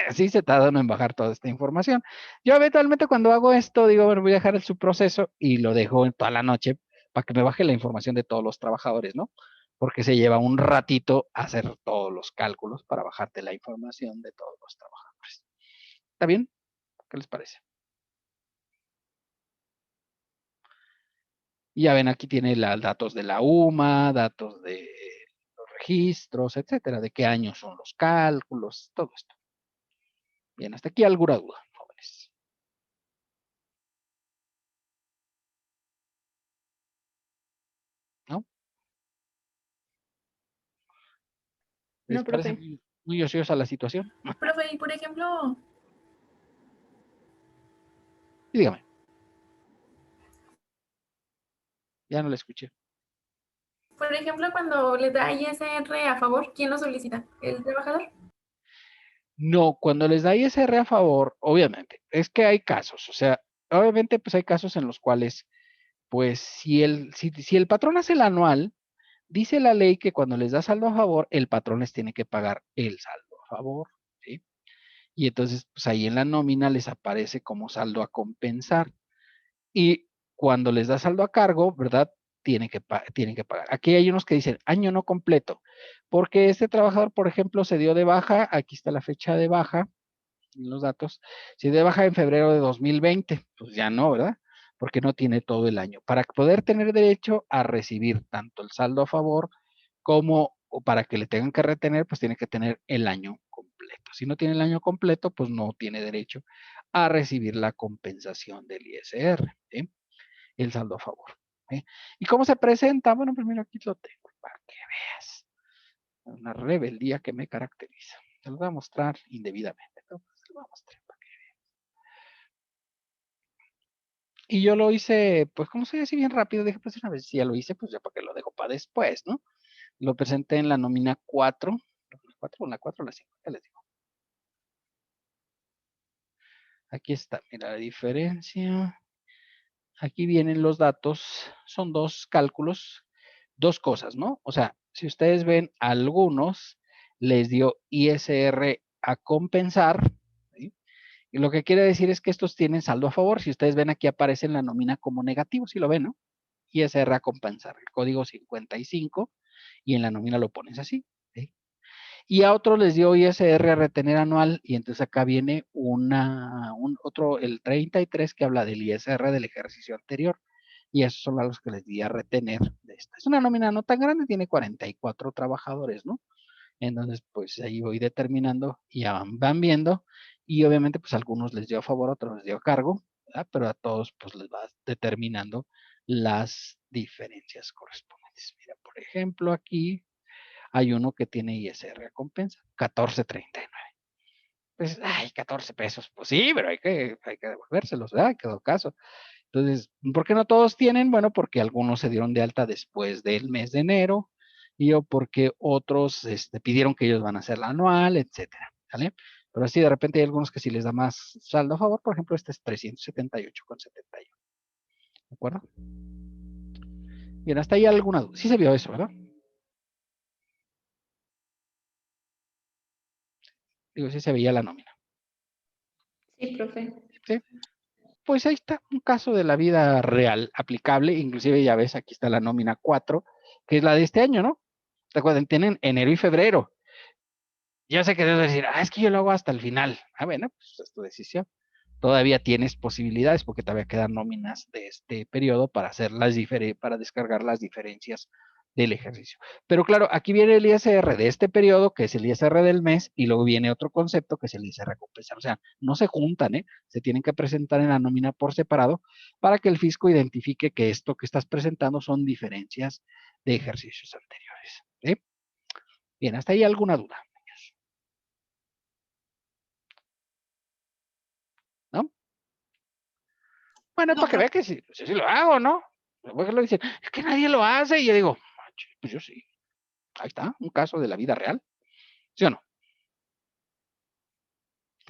así se tardan en bajar toda esta información. Yo habitualmente cuando hago esto, digo, bueno, voy a dejar el subproceso y lo dejo en toda la noche para que me baje la información de todos los trabajadores, ¿no? Porque se lleva un ratito hacer todos los cálculos para bajarte la información de todos los trabajadores. ¿Está bien? ¿Qué les parece? Y ya ven, aquí tiene los datos de la UMA, datos de los registros, etcétera, de qué años son los cálculos, todo esto. Bien, hasta aquí alguna duda, jóvenes. ¿No? ¿Les No, parece profe. muy ociosa la situación? Profe, y por ejemplo, Y dígame, ya no la escuché. cuando les da ISR a favor, ¿quién lo solicita? ¿El trabajador? No, cuando les da ISR a favor, obviamente, es que hay casos, o sea, obviamente pues hay casos en los cuales, pues si el patrón hace el anual, dice la ley que cuando les da saldo a favor, el patrón les tiene que pagar el saldo a favor, ¿sí? Y entonces, pues ahí en la nómina les aparece como saldo a compensar. Y cuando les da saldo a cargo, ¿verdad? Tienen que pagar. Aquí hay unos que dicen año no completo, porque este trabajador, por ejemplo, se dio de baja, aquí está la fecha de baja, en los datos, se dio de baja en febrero de 2020, pues ya no, ¿verdad? Porque no tiene todo el año. Para poder tener derecho a recibir tanto el saldo a favor como o para que le tengan que retener, pues tiene que tener el año completo. Si no tiene el año completo, pues no tiene derecho a recibir la compensación del ISR, ¿sí? El saldo a favor. ¿Sí? ¿Y cómo se presenta? Bueno, primero aquí lo tengo para que veas. Una rebeldía que me caracteriza. Te lo voy a mostrar indebidamente, pero pues te lo voy a mostrar para que veas. Y yo lo hice, pues como soy así bien rápido, dije, pues una vez si ya lo hice, pues ya para que lo dejo para después, ¿no? Lo presenté en la nómina 4, la 4 o la 5, ya les digo. Aquí está, mira la diferencia. Aquí vienen los datos, son dos cálculos, dos cosas, ¿no? O sea, si ustedes ven, algunos les dio ISR a compensar, ¿sí? Y lo que quiere decir es que estos tienen saldo a favor. Si ustedes ven, aquí aparece en la nómina como negativo, si lo ven, ¿no? ISR a compensar, el código 55, y en la nómina lo pones así, ¿sí? Y a otros les dio ISR a retener anual, y entonces acá viene otro, el 33, que habla del ISR del ejercicio anterior, y esos son los que les di a retener de esta. Es una nómina no tan grande, tiene 44 trabajadores, ¿no? Entonces, pues ahí voy determinando y ya van viendo, y obviamente, pues a algunos les dio a favor, a otros les dio a cargo, ¿verdad? Pero a todos, pues les va determinando las diferencias correspondientes. Mira, por ejemplo, aquí hay uno que tiene ISR a compensa, 14.39. Pues, ay, 14 pesos. Pues sí, pero hay que devolvérselos, ¿verdad? En todo caso. Entonces, ¿por qué no todos tienen? Bueno, porque algunos se dieron de alta después del mes de enero, y o porque otros pidieron que ellos van a hacer la anual, etcétera, ¿vale? Pero así de repente hay algunos que sí les da más saldo a favor, por ejemplo, este es 378,71. ¿De acuerdo? Bien, hasta ahí alguna duda. Sí se vio eso, ¿verdad? Digo, sí se veía la nómina. Sí, profe. ¿Sí? Pues ahí está, un caso de la vida real aplicable, inclusive ya ves, aquí está la nómina 4, que es la de este año, ¿no? Recuerden, tienen enero y febrero. Ya sé que debes decir, es que yo lo hago hasta el final. Bueno, pues es tu decisión. Todavía tienes posibilidades porque todavía quedan nóminas de este periodo para hacer para descargar las diferencias del ejercicio. Pero claro, aquí viene el ISR de este periodo, que es el ISR del mes, y luego viene otro concepto que es el ISR compensar. O sea, no se juntan, ¿eh? Se tienen que presentar en la nómina por separado para que el fisco identifique que esto que estás presentando son diferencias de ejercicios anteriores. ¿Sí? Bien, hasta ahí alguna duda. ¿No? Bueno, No, para que vea que sí, pues, sí lo hago, ¿no? Porque lo dicen, es que nadie lo hace. Y yo digo, pues yo sí. Ahí está, un caso de la vida real. ¿Sí o no?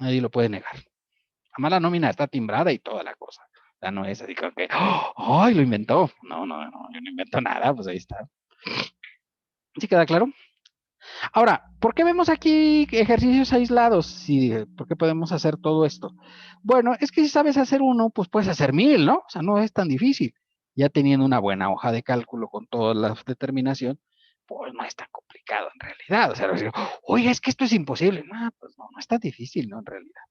Nadie lo puede negar. Además, la nómina está timbrada y toda la cosa. sea, no es así como que, ¡ay, lo inventó! No, yo no invento nada, pues ahí está. ¿Sí queda claro? Ahora, ¿por qué vemos aquí ejercicios aislados? Sí, ¿por qué podemos hacer todo esto? Bueno, es que si sabes hacer uno, pues puedes hacer 1000, ¿no? O sea, no es tan difícil. Ya teniendo una buena hoja de cálculo con toda la determinación, pues no es tan complicado en realidad. O sea, decir, oiga, es que esto es imposible. No, pues no es tan difícil, ¿no? En realidad.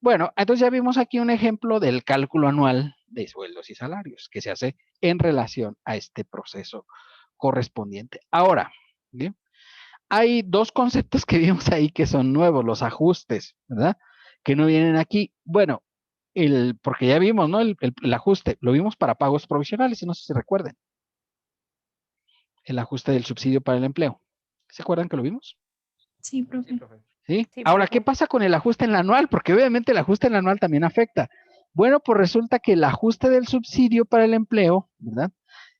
Bueno, entonces ya vimos aquí un ejemplo del cálculo anual de sueldos y salarios que se hace en relación a este proceso correspondiente. Ahora, ¿bien? Hay dos conceptos que vimos ahí que son nuevos, los ajustes, ¿verdad? Que no vienen aquí. Bueno, porque ya vimos, ¿no? El ajuste, lo vimos para pagos provisionales, no sé si recuerden. El ajuste del subsidio para el empleo. ¿Se acuerdan que lo vimos? Sí, profe. ¿Sí? Sí, Ahora, profe. ¿qué pasa con el ajuste en la anual? Porque obviamente el ajuste en la anual también afecta. Bueno, pues resulta que el ajuste del subsidio para el empleo, ¿verdad?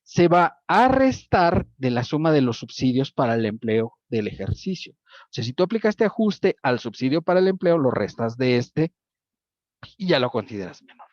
Se va a restar de la suma de los subsidios para el empleo del ejercicio. O sea, si tú aplicaste ajuste al subsidio para el empleo, lo restas de este y ya lo consideras menor.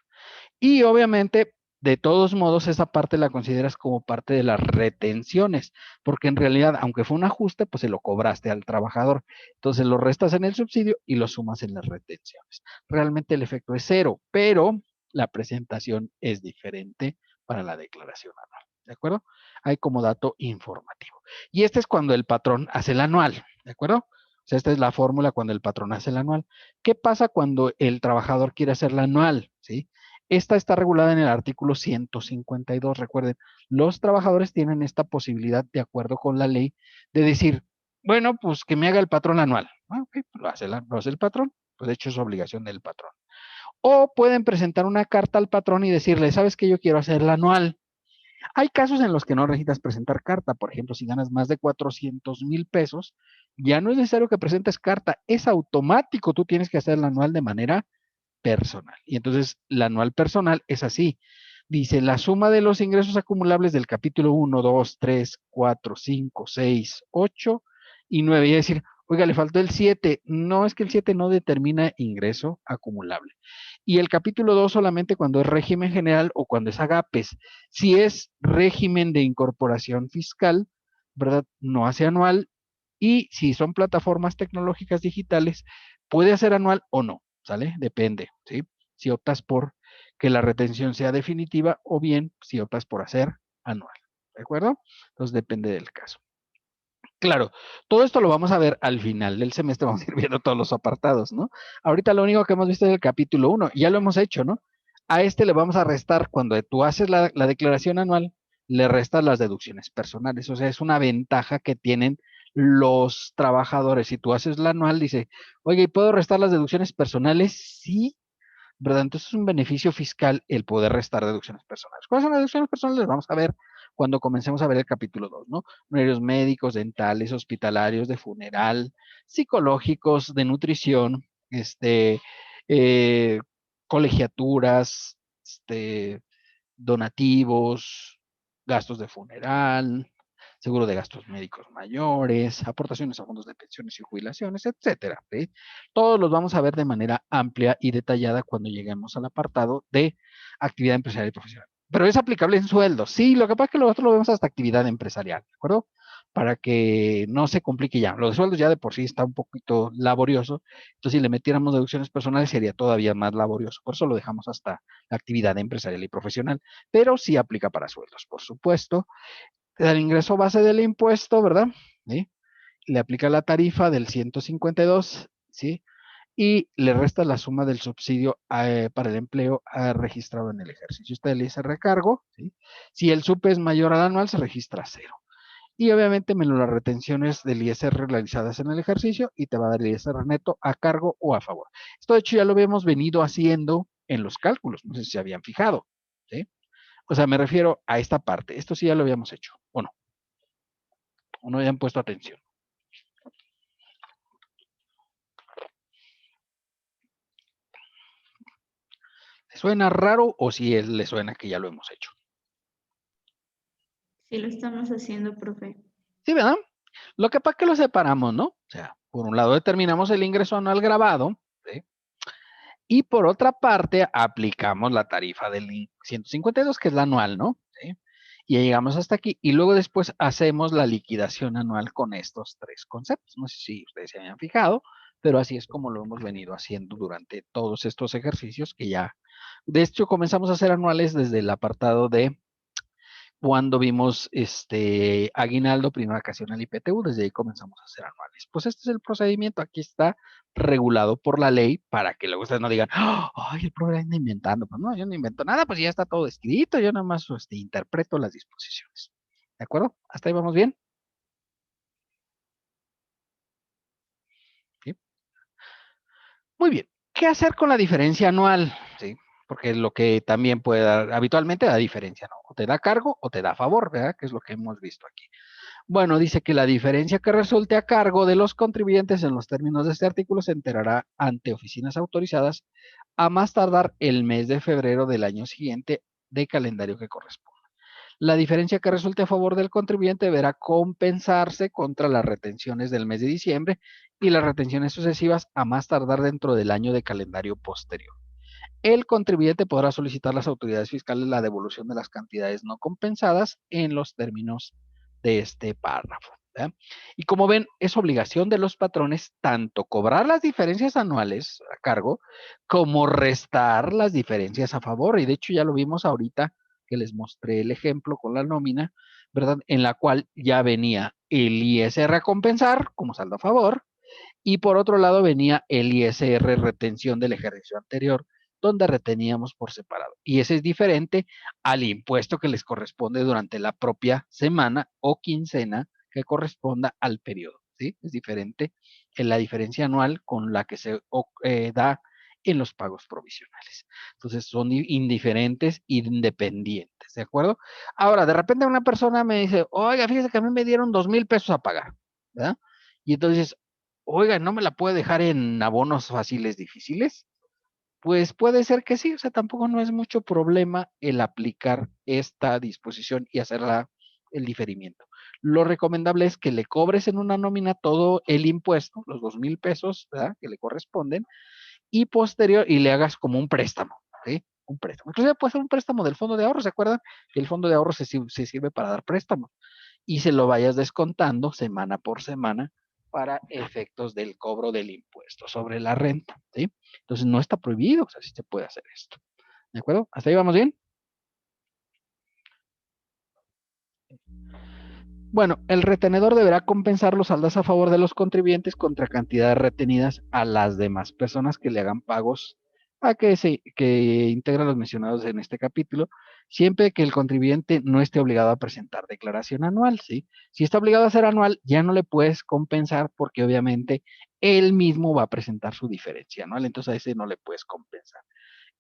Y obviamente, de todos modos, esa parte la consideras como parte de las retenciones, porque en realidad, aunque fue un ajuste, pues se lo cobraste al trabajador. Entonces lo restas en el subsidio y lo sumas en las retenciones. Realmente el efecto es cero, pero la presentación es diferente para la declaración anual. ¿De acuerdo? Hay como dato informativo. Y este es cuando el patrón hace el anual. ¿De acuerdo? O sea, esta es la fórmula cuando el patrón hace el anual. ¿Qué pasa cuando el trabajador quiere hacer la anual? ¿Sí? Esta está regulada en el artículo 152. Recuerden, los trabajadores tienen esta posibilidad, de acuerdo con la ley, de decir, bueno, pues que me haga el patrón anual. Ah, ok, lo hace el patrón, pues de hecho es obligación del patrón. O pueden presentar una carta al patrón y decirle, ¿sabes qué? Yo quiero hacer la anual. Hay casos en los que no necesitas presentar carta. Por ejemplo, si ganas más de 400,000 pesos, ya no es necesario que presentes carta. Es automático. Tú tienes que hacer la anual de manera personal. Y entonces la anual personal es así. Dice la suma de los ingresos acumulables del capítulo 1, 2, 3, 4, 5, 6, 8 y 9. Y decir, oiga, le faltó el 7. No, es que el 7 no determina ingreso acumulable. Y el capítulo 2 solamente cuando es régimen general o cuando es agapes. Si es régimen de incorporación fiscal, ¿verdad? No hace anual. Y si son plataformas tecnológicas digitales, puede hacer anual o no. ¿Sale? Depende, ¿sí? Si optas por que la retención sea definitiva o bien si optas por hacer anual, ¿de acuerdo? Entonces depende del caso. Claro, todo esto lo vamos a ver al final del semestre, vamos a ir viendo todos los apartados, ¿no? Ahorita lo único que hemos visto es el capítulo 1, ya lo hemos hecho, ¿no? A este le vamos a restar, cuando tú haces la declaración anual, le restas las deducciones personales, o sea, es una ventaja que tienen los trabajadores. Si tú haces la anual, dice, oye, ¿puedo restar las deducciones personales? Sí, ¿verdad? Entonces es un beneficio fiscal el poder restar deducciones personales. ¿Cuáles son las deducciones personales? Vamos a ver cuando comencemos a ver el capítulo 2, ¿no? Honorarios médicos, dentales, hospitalarios, de funeral, psicológicos, de nutrición, eh, colegiaturas, donativos, gastos de funeral, seguro de gastos médicos mayores, aportaciones a fondos de pensiones y jubilaciones, etcétera. ¿Sí? Todos los vamos a ver de manera amplia y detallada cuando lleguemos al apartado de actividad empresarial y profesional. Pero es aplicable en sueldos. Sí, lo que pasa es que nosotros lo vemos hasta actividad empresarial, ¿de acuerdo? Para que no se complique ya. Los sueldos ya de por sí está un poquito laborioso. Entonces, si le metiéramos deducciones personales, sería todavía más laborioso. Por eso lo dejamos hasta la actividad empresarial y profesional. Pero sí aplica para sueldos, por supuesto. Te da el ingreso base del impuesto, ¿verdad? ¿Sí? Le aplica la tarifa del 152, ¿sí? Y le resta la suma del subsidio para el empleo registrado en el ejercicio. Usted le dice recargo, ¿sí? Si el SUP es mayor al anual, se registra 0. Y obviamente menos las retenciones del ISR realizadas en el ejercicio y te va a dar el ISR neto a cargo o a favor. Esto de hecho ya lo habíamos venido haciendo en los cálculos, no sé si se habían fijado, ¿sí? O sea, me refiero a esta parte. Esto sí ya lo habíamos hecho, ¿o no? ¿O no habían puesto atención? ¿Le suena raro o si le suena que ya lo hemos hecho? Sí, lo estamos haciendo, profe. Sí, ¿verdad? Lo que pasa es que lo separamos, ¿no? O sea, por un lado determinamos el ingreso anual grabado, ¿sí? Y por otra parte, aplicamos la tarifa del 152, que es la anual, ¿no? ¿Sí? Y ya llegamos hasta aquí. Y luego después hacemos la liquidación anual con estos tres conceptos. No sé si ustedes se habían fijado, pero así es como lo hemos venido haciendo durante todos estos ejercicios que ya, de hecho, comenzamos a hacer anuales desde el apartado de cuando vimos aguinaldo, prima vacacional y PTU, desde ahí comenzamos a hacer anuales. Pues este es el procedimiento, aquí está regulado por la ley para que luego ustedes no digan, ay, el profe anda inventando. Pues no, yo no invento nada, pues ya está todo escrito, yo nada más interpreto las disposiciones. ¿De acuerdo? ¿Hasta ahí vamos bien? ¿Sí? Muy bien. ¿Qué hacer con la diferencia anual? ¿Sí? Porque lo que también puede dar, habitualmente da diferencia, ¿no? O te da cargo o te da favor, ¿verdad? Que es lo que hemos visto aquí. Bueno, dice que la diferencia que resulte a cargo de los contribuyentes en los términos de este artículo se enterará ante oficinas autorizadas a más tardar el mes de febrero del año siguiente de calendario que corresponda. La diferencia que resulte a favor del contribuyente deberá compensarse contra las retenciones del mes de diciembre y las retenciones sucesivas a más tardar dentro del año de calendario posterior. El contribuyente podrá solicitar a las autoridades fiscales la devolución de las cantidades no compensadas en los términos de este párrafo, ¿verdad? Y como ven, es obligación de los patrones tanto cobrar las diferencias anuales a cargo como restar las diferencias a favor. Y de hecho ya lo vimos ahorita que les mostré el ejemplo con la nómina, ¿verdad? En la cual ya venía el ISR a compensar como saldo a favor y por otro lado venía el ISR retención del ejercicio anterior, donde reteníamos por separado. Y ese es diferente al impuesto que les corresponde durante la propia semana o quincena que corresponda al periodo, ¿sí? Es diferente en la diferencia anual con la que se da en los pagos provisionales. Entonces son indiferentes, independientes, ¿de acuerdo? Ahora, de repente una persona me dice, oiga, fíjese que a mí me dieron 2,000 pesos a pagar, ¿verdad? Y entonces, oiga, ¿no me la puede dejar en abonos fáciles difíciles? Pues puede ser que sí, o sea, tampoco no es mucho problema el aplicar esta disposición y hacerla el diferimiento. Lo recomendable es que le cobres en una nómina todo el impuesto, los 2,000 pesos, ¿verdad? Que le corresponden, y posterior, y le hagas como un préstamo, ¿sí? Un préstamo. Inclusive puede ser un préstamo del fondo de ahorro, ¿se acuerdan? Que el fondo de ahorro se sirve para dar préstamos y se lo vayas descontando semana por semana para efectos del cobro del impuesto sobre la renta, ¿sí? Entonces no está prohibido, o sea, sí se puede hacer esto. ¿De acuerdo? ¿Hasta ahí vamos bien? Bueno, el retenedor deberá compensar los saldos a favor de los contribuyentes contra cantidades retenidas a las demás personas que le hagan pagos a que integran los mencionados en este capítulo, siempre que el contribuyente no esté obligado a presentar declaración anual, ¿sí? Si está obligado a hacer anual, ya no le puedes compensar porque obviamente él mismo va a presentar su diferencia anual, entonces a ese no le puedes compensar.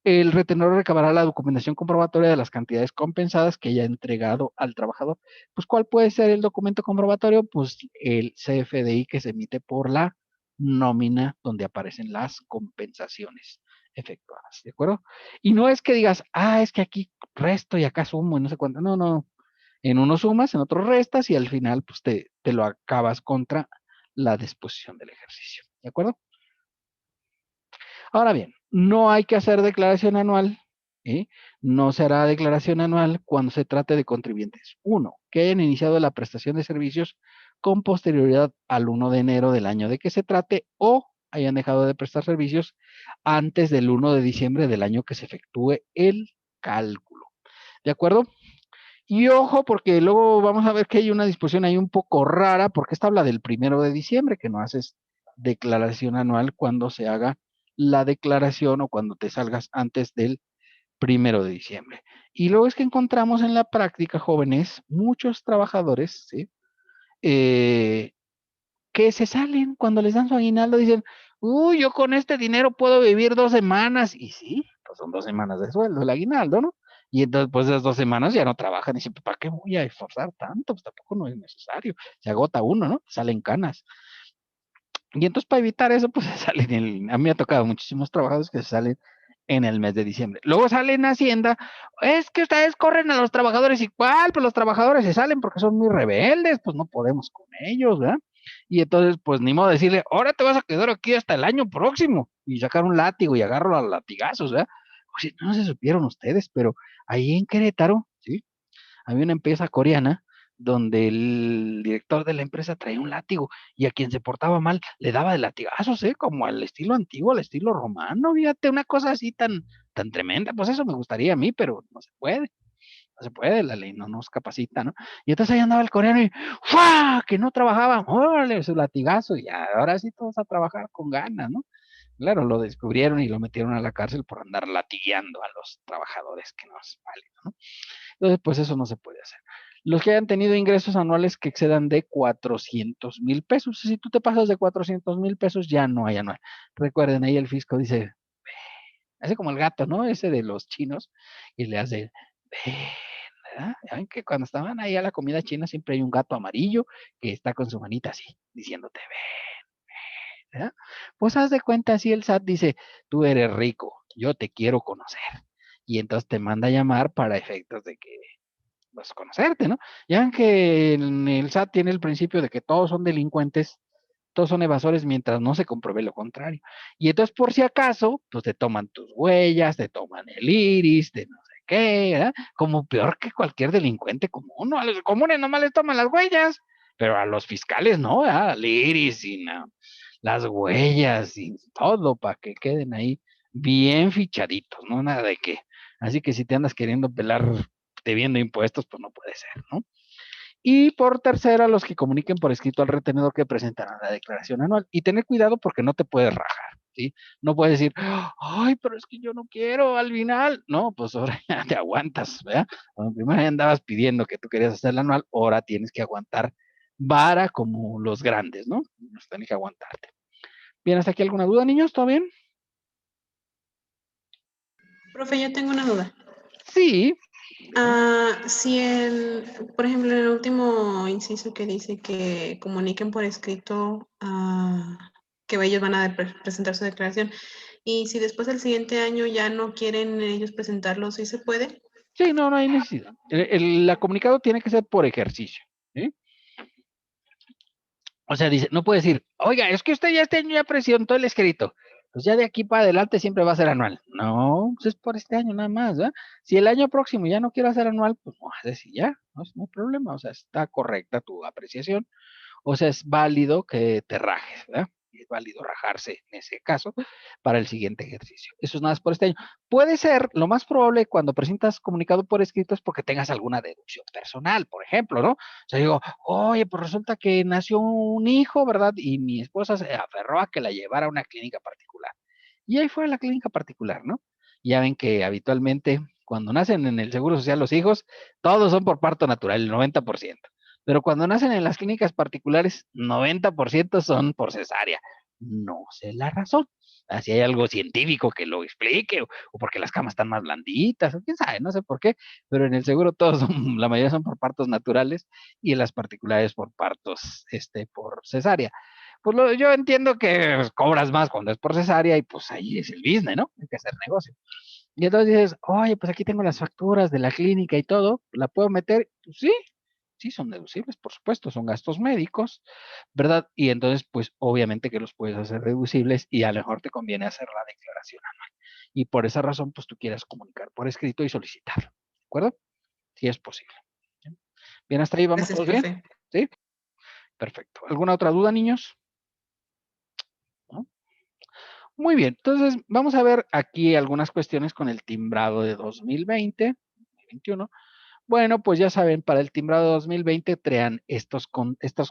El retenedor recabará la documentación comprobatoria de las cantidades compensadas que haya entregado al trabajador. Pues, ¿cuál puede ser el documento comprobatorio? Pues el CFDI que se emite por la nómina donde aparecen las compensaciones efectuadas, ¿de acuerdo? Y no es que digas, es que aquí resto y acá sumo y no sé cuánto. No, no. En uno sumas, en otro restas y al final pues te lo acabas contra la disposición del ejercicio, ¿de acuerdo? Ahora bien, no hay que hacer declaración anual, ¿eh? No se hará declaración anual cuando se trate de contribuyentes. 1, que hayan iniciado la prestación de servicios con posterioridad al 1 de enero del año de que se trate o hayan dejado de prestar servicios antes del 1 de diciembre del año que se efectúe el cálculo. ¿De acuerdo? Y ojo, porque luego vamos a ver que hay una disposición ahí un poco rara, porque esta habla del 1 de diciembre, que no haces declaración anual cuando se haga la declaración o cuando te salgas antes del 1 de diciembre. Y luego es que encontramos en la práctica, jóvenes, muchos trabajadores, ¿sí? Que se salen cuando les dan su aguinaldo, dicen, uy, yo con este dinero puedo vivir 2 semanas. Y sí, pues son 2 semanas de sueldo el aguinaldo, ¿no? Y entonces, pues esas 2 semanas ya no trabajan. Y dicen, ¿para qué voy a esforzar tanto? Pues tampoco no es necesario. Se agota uno, ¿no? Salen canas. Y entonces para evitar eso, pues se salen, a mí me ha tocado muchísimos trabajadores que se salen en el mes de diciembre. Luego salen a Hacienda, es que ustedes corren a los trabajadores, ¿y cuál? Pues los trabajadores se salen porque son muy rebeldes, pues no podemos con ellos, ¿verdad? Y entonces, pues ni modo de decirle, ahora te vas a quedar aquí hasta el año próximo, y sacar un látigo y agarro a latigazos, ¿verdad? O sea, no se supieron ustedes, pero ahí en Querétaro, ¿sí? Había una empresa coreana donde el director de la empresa traía un látigo y a quien se portaba mal le daba de latigazos, como al estilo antiguo, al estilo romano, fíjate, una cosa así tan tremenda. Pues eso me gustaría a mí, pero no se puede. No se puede, la ley no nos capacita, ¿no? Y entonces ahí andaba el coreano y ¡fua! Que no trabajaba, órale, su latigazo, y ahora sí todos a trabajar con ganas, ¿no? Claro, lo descubrieron y lo metieron a la cárcel por andar latigueando a los trabajadores, que no es válido, ¿no? Entonces, pues eso no se puede hacer. Los que hayan tenido ingresos anuales que excedan de 400,000 pesos. Si tú te pasas de 400,000 pesos, ya no hay anual. Recuerden, ahí el fisco dice, hace como el gato, ¿no? Ese de los chinos, y le hace, ven, ¿verdad? Ya ven que cuando estaban ahí a la comida china siempre hay un gato amarillo que está con su manita así, diciéndote, ven, ¿verdad? Pues haz de cuenta, así el SAT dice, tú eres rico, yo te quiero conocer. Y entonces te manda a llamar para efectos de que, pues, conocerte, ¿no? Ya ven que el SAT tiene el principio de que todos son delincuentes, todos son evasores mientras no se compruebe lo contrario. Y entonces, por si acaso, pues te toman tus huellas, te toman el iris, de no sé qué, ¿verdad? Como peor que cualquier delincuente común, ¿no? A los comunes nomás les toman las huellas, pero a los fiscales no, ¿verdad? El iris y las huellas y todo para que queden ahí bien fichaditos, ¿no? Nada de que. Así que si te andas queriendo pelar debiendo impuestos, pues no puede ser, ¿no? Y por tercera, los que comuniquen por escrito al retenedor que presentarán la declaración anual. Y tener cuidado porque no te puedes rajar, ¿sí? No puedes decir, ay, pero es que yo no quiero al final. No, pues ahora ya te aguantas, ¿verdad? Cuando primero andabas pidiendo que tú querías hacer el anual, ahora tienes que aguantar vara como los grandes, ¿no? Tienes que aguantarte. Bien, ¿hasta aquí alguna duda, niños? ¿Todo bien? Profe, yo tengo una duda. Sí. Si por ejemplo, en el último inciso que dice que comuniquen por escrito que ellos van a presentar su declaración, y si después del siguiente año ya no quieren ellos presentarlo, ¿sí se puede? Sí, no hay necesidad. El comunicado tiene que ser por ejercicio, ¿sí? O sea, dice, no puede decir, oiga, es que usted ya este año ya presentó el escrito, pues ya de aquí para adelante siempre va a ser anual. No, pues es por este año nada más, ¿verdad? Si el año próximo ya no quiero hacer anual, pues no, es decir, ya, no hay problema, o sea, está correcta tu apreciación, o sea, es válido que te rajes, ¿verdad? Es válido rajarse en ese caso para el siguiente ejercicio. Eso es nada más por este año. Puede ser, lo más probable cuando presentas comunicado por escrito es porque tengas alguna deducción personal, por ejemplo, ¿no? O sea, digo, oye, pues resulta que nació un hijo, ¿verdad? Y mi esposa se aferró a que la llevara a una clínica particular. Y ahí fue a la clínica particular, ¿no? Ya ven que habitualmente cuando nacen en el Seguro Social los hijos, todos son por parto natural, el 90%. Pero cuando nacen en las clínicas particulares, 90% son por cesárea. No sé la razón. Si hay algo científico que lo explique, o porque las camas están más blanditas, o quién sabe, no sé por qué, pero en el seguro todos son, la mayoría son por partos naturales y en las particulares por partos, por cesárea. Pues yo entiendo que cobras más cuando es por cesárea y pues ahí es el business, ¿no? Hay que hacer negocio. Y entonces dices, oye, pues aquí tengo las facturas de la clínica y todo, ¿la puedo meter? Pues sí, sí son deducibles, por supuesto, son gastos médicos, ¿verdad? Y entonces, pues obviamente que los puedes hacer deducibles y a lo mejor te conviene hacer la declaración anual. Y por esa razón, pues tú quieras comunicar por escrito y solicitarlo, ¿de acuerdo? Si es posible. Bien, hasta ahí vamos Gracias, todos bien, profe. ¿sí? Perfecto. ¿Alguna otra duda, niños? ¿No? Muy bien, entonces vamos a ver aquí algunas cuestiones con el timbrado de 2020, 2021. Bueno, pues ya saben, para el timbrado 2020 traen estos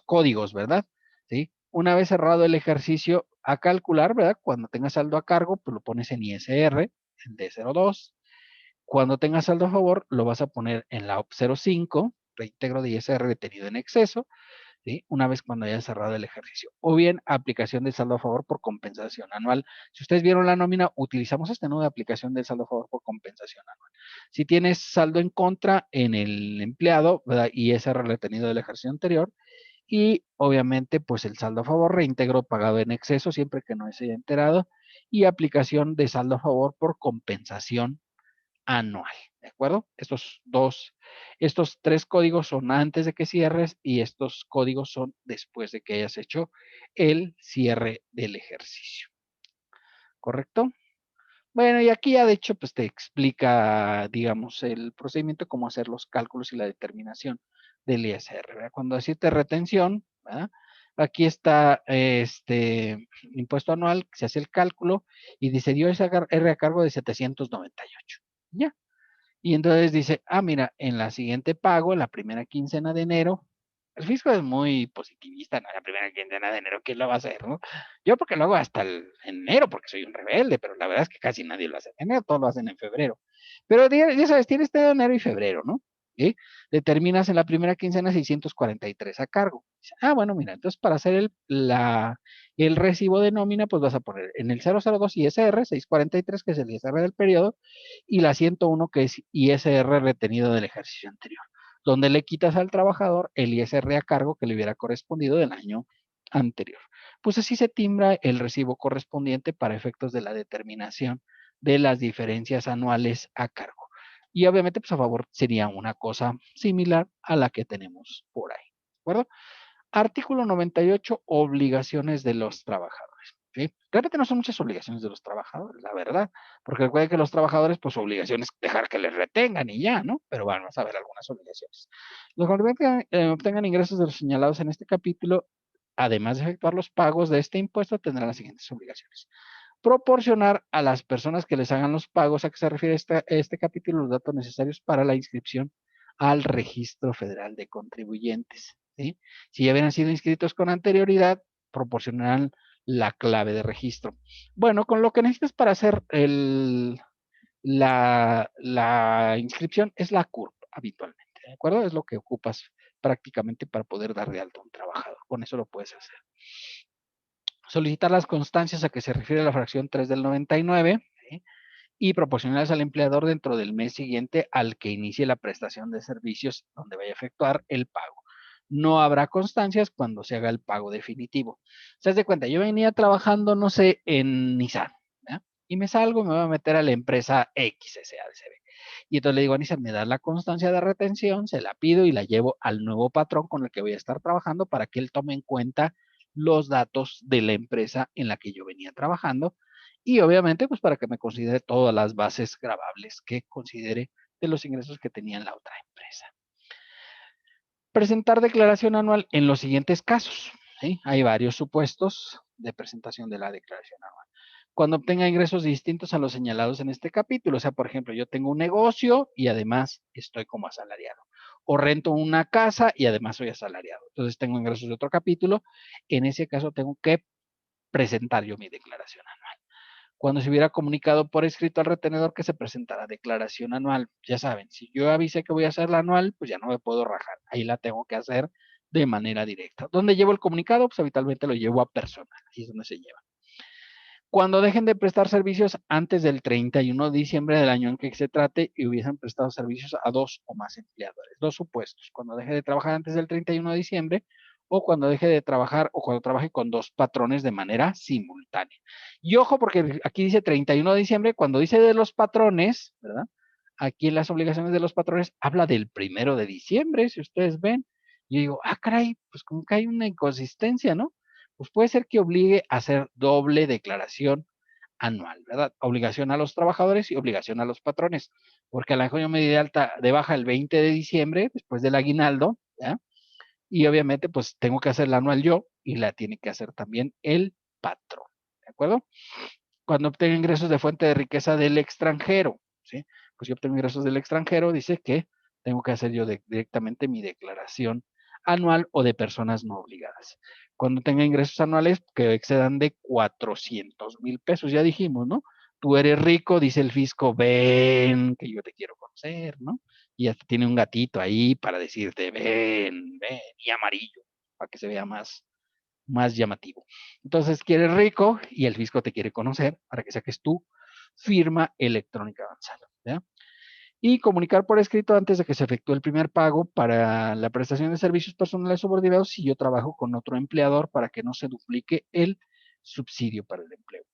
códigos, ¿verdad? ¿Sí? Una vez cerrado el ejercicio a calcular, ¿verdad? Cuando tengas saldo a cargo, pues lo pones en ISR, en D02. Cuando tengas saldo a favor, lo vas a poner en la OP 05, reintegro de ISR detenido en exceso, ¿sí? Una vez cuando hayas cerrado el ejercicio. O bien, aplicación de saldo a favor por compensación anual. Si ustedes vieron la nómina, utilizamos este nudo de aplicación del saldo a favor por compensación anual. Si tienes saldo en contra en el empleado, ¿verdad? ISR retenido del ejercicio anterior, y obviamente, pues el saldo a favor, reintegro pagado en exceso, siempre que no se haya enterado, y aplicación de saldo a favor por compensación anual, ¿de acuerdo? Estos 3 códigos son antes de que cierres y estos códigos son después de que hayas hecho el cierre del ejercicio. ¿Correcto? Bueno, y aquí ya de hecho, pues te explica, digamos, el procedimiento, cómo hacer los cálculos y la determinación del ISR, ¿verdad? Cuando decirte retención, ¿verdad? Aquí está impuesto anual, se hace el cálculo y dice, dio ese R a cargo de 798. ¿Ya? Y entonces dice, mira, en la siguiente pago, en la primera quincena de enero, el fisco es muy positivista, ¿no? La primera quincena de enero, ¿quién lo va a hacer, no? Yo porque lo hago hasta el enero, porque soy un rebelde, pero la verdad es que casi nadie lo hace en enero, todos lo hacen en febrero. Pero ya sabes, tienes enero y febrero, ¿no? ¿Sí? Determinas en la primera quincena 643 a cargo. Bueno, mira, entonces para hacer el recibo de nómina, pues vas a poner en el 002 ISR, 643, que es el ISR del periodo, y la 101, que es ISR retenido del ejercicio anterior, donde le quitas al trabajador el ISR a cargo que le hubiera correspondido del año anterior. Pues así se timbra el recibo correspondiente para efectos de la determinación de las diferencias anuales a cargo. Y obviamente, pues a favor sería una cosa similar a la que tenemos por ahí. ¿De acuerdo? Artículo 98, obligaciones de los trabajadores. ¿Sí? Realmente no son muchas obligaciones de los trabajadores, la verdad, porque recuerden que los trabajadores, pues su obligación es dejar que les retengan y ya, ¿no? Pero vamos a ver algunas obligaciones. Los que obtengan ingresos de los señalados en este capítulo, además de efectuar los pagos de este impuesto, tendrán las siguientes obligaciones. Proporcionar a las personas que les hagan los pagos a que se refiere este capítulo los datos necesarios para la inscripción al Registro Federal de Contribuyentes. ¿Sí? Si ya habían sido inscritos con anterioridad, proporcionarán la clave de registro. Bueno, con lo que necesitas para hacer la inscripción es la CURP habitualmente, ¿de acuerdo? Es lo que ocupas prácticamente para poder dar de alta a un trabajador. Con eso lo puedes hacer. Solicitar las constancias a que se refiere la fracción 3 del 99, ¿sí? Y proporcionarlas al empleador dentro del mes siguiente al que inicie la prestación de servicios donde vaya a efectuar el pago. No habrá constancias cuando se haga el pago definitivo. ¿Se das de cuenta? Yo venía trabajando, no sé, en Nissan, ¿ya? Y me salgo, me voy a meter a la empresa X, SADCB. Y entonces le digo a Nissan, me da la constancia de retención, se la pido y la llevo al nuevo patrón con el que voy a estar trabajando para que él tome en cuenta los datos de la empresa en la que yo venía trabajando y obviamente pues para que me considere todas las bases gravables que considere de los ingresos que tenía en la otra empresa. Presentar declaración anual en los siguientes casos, ¿sí? Hay varios supuestos de presentación de la declaración anual. Cuando obtenga ingresos distintos a los señalados en este capítulo, o sea, por ejemplo, yo tengo un negocio y además estoy como asalariado, o rento una casa y además soy asalariado, entonces tengo ingresos de otro capítulo, en ese caso tengo que presentar yo mi declaración anual. Cuando se hubiera comunicado por escrito al retenedor que se presentará declaración anual, ya saben, si yo avisé que voy a hacer la anual, pues ya no me puedo rajar, ahí la tengo que hacer de manera directa. ¿Dónde llevo el comunicado? Pues habitualmente lo llevo a personal, ahí es donde se lleva. Cuando dejen de prestar servicios antes del 31 de diciembre del año en que se trate y hubiesen prestado servicios a 2 o más empleadores. Dos supuestos, cuando deje de trabajar antes del 31 de diciembre o cuando deje de trabajar o cuando trabaje con 2 patrones de manera simultánea. Y ojo, porque aquí dice 31 de diciembre, cuando dice de los patrones, ¿verdad? Aquí en las obligaciones de los patrones habla del 1 de diciembre, si ustedes ven. Yo digo, caray, pues como que hay una inconsistencia, ¿no? Pues puede ser que obligue a hacer doble declaración anual, ¿verdad? Obligación a los trabajadores y obligación a los patrones, porque a la mejor yo me di de baja el 20 de diciembre, después del aguinaldo, ¿ya? Y obviamente pues tengo que hacer la anual yo y la tiene que hacer también el patrón, ¿de acuerdo? Cuando obtengo ingresos de fuente de riqueza del extranjero, ¿sí? Pues yo obtengo ingresos del extranjero, dice que tengo que hacer yo directamente mi declaración anual o de personas no obligadas. Cuando tenga ingresos anuales que excedan de 400,000 pesos, ya dijimos, ¿no? Tú eres rico, dice el fisco, ven, que yo te quiero conocer, ¿no? Y hasta tiene un gatito ahí para decirte, ven, ven, y amarillo, para que se vea más llamativo. Entonces, quieres rico y el fisco te quiere conocer para que saques tu firma electrónica avanzada, ¿ya? Y comunicar por escrito antes de que se efectúe el primer pago para la prestación de servicios personales subordinados si yo trabajo con otro empleador para que no se duplique el subsidio para el empleo.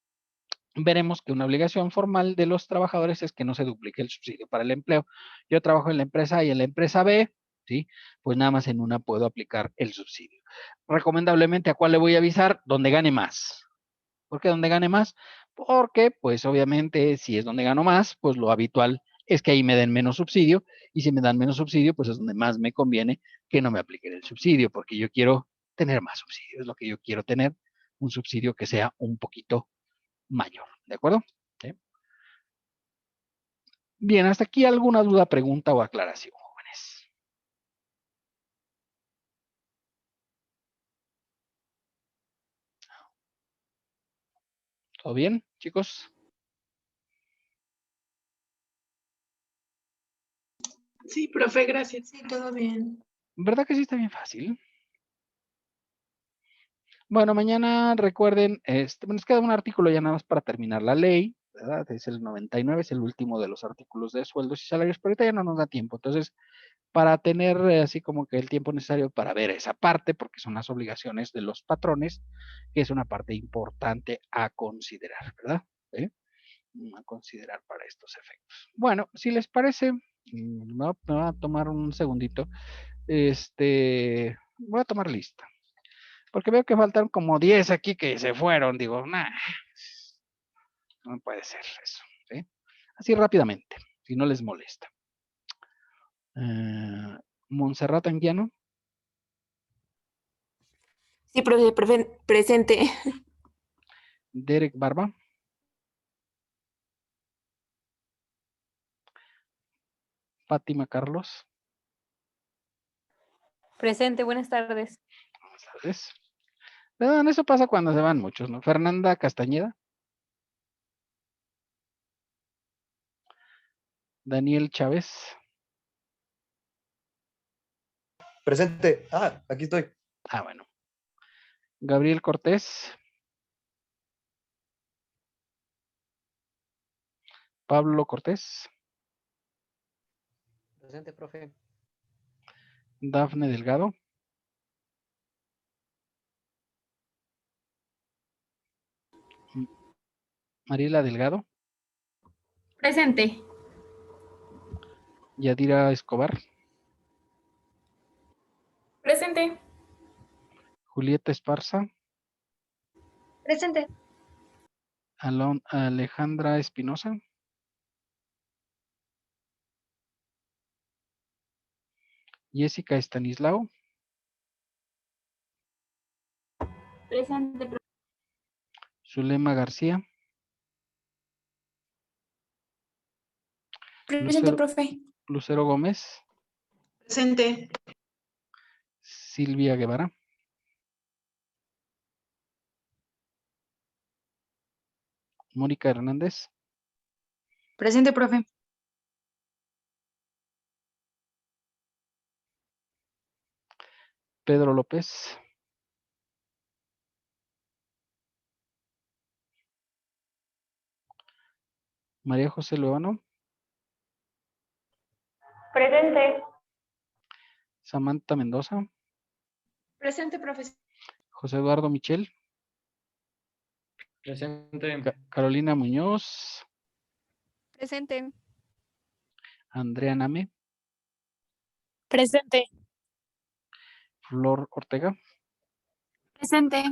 veremos que una obligación formal de los trabajadores es que no se duplique el subsidio para el empleo. Yo trabajo en la empresa A y en la empresa B, ¿sí? Pues nada más en una puedo aplicar el subsidio. Recomendablemente, ¿a cuál le voy a avisar? Donde gane más. ¿Por qué donde gane más? Porque, pues obviamente, si es donde gano más, pues lo habitual es que ahí me den menos subsidio, y si me dan menos subsidio, pues es donde más me conviene que no me apliquen el subsidio, porque yo quiero tener más subsidio, es lo que yo quiero tener, un subsidio que sea un poquito mayor, ¿de acuerdo? ¿Sí? Bien, hasta aquí alguna duda, pregunta o aclaración, jóvenes. ¿Todo bien, chicos? Sí, profe, gracias. Sí, todo bien. ¿Verdad que sí está bien fácil? Bueno, mañana recuerden, nos queda un artículo ya nada más para terminar la ley, ¿verdad? Es el 99, es el último de los artículos de sueldos y salarios, pero ahorita ya no nos da tiempo. Entonces, para tener así como que el tiempo necesario para ver esa parte, porque son las obligaciones de los patrones, que es una parte importante a considerar, ¿verdad? ¿Sí? A considerar para estos efectos. Bueno, si les parece, me va a tomar un segundito. Voy a tomar lista. Porque veo que faltan como 10 aquí que se fueron. Digo, nah, no puede ser eso. ¿Sí? Así rápidamente, si no les molesta. Montserrat Anguiano. Sí, profe, presente. Derek Barba. Fátima Carlos. Presente, buenas tardes. Buenas tardes. Perdón, eso pasa cuando se van muchos, ¿no? Fernanda Castañeda. Daniel Chávez. Presente. Ah, aquí estoy. Ah, bueno. Gabriel Cortés. Pablo Cortés. Presente, profe. Dafne Delgado. Mariela Delgado. Presente. Yadira Escobar. Presente. Julieta Esparza. Presente. Alejandra Espinosa. Jessica Estanislao. Presente. Zulema García. Presente, profe. Lucero Gómez. Presente. Silvia Guevara. Mónica Hernández. Presente, profe. Pedro López. María José Luevano. Presente. Samantha Mendoza. Presente, profe. José Eduardo Michel. Presente. Carolina Muñoz. Presente. Andrea Name. Presente. Flor Ortega. Presente.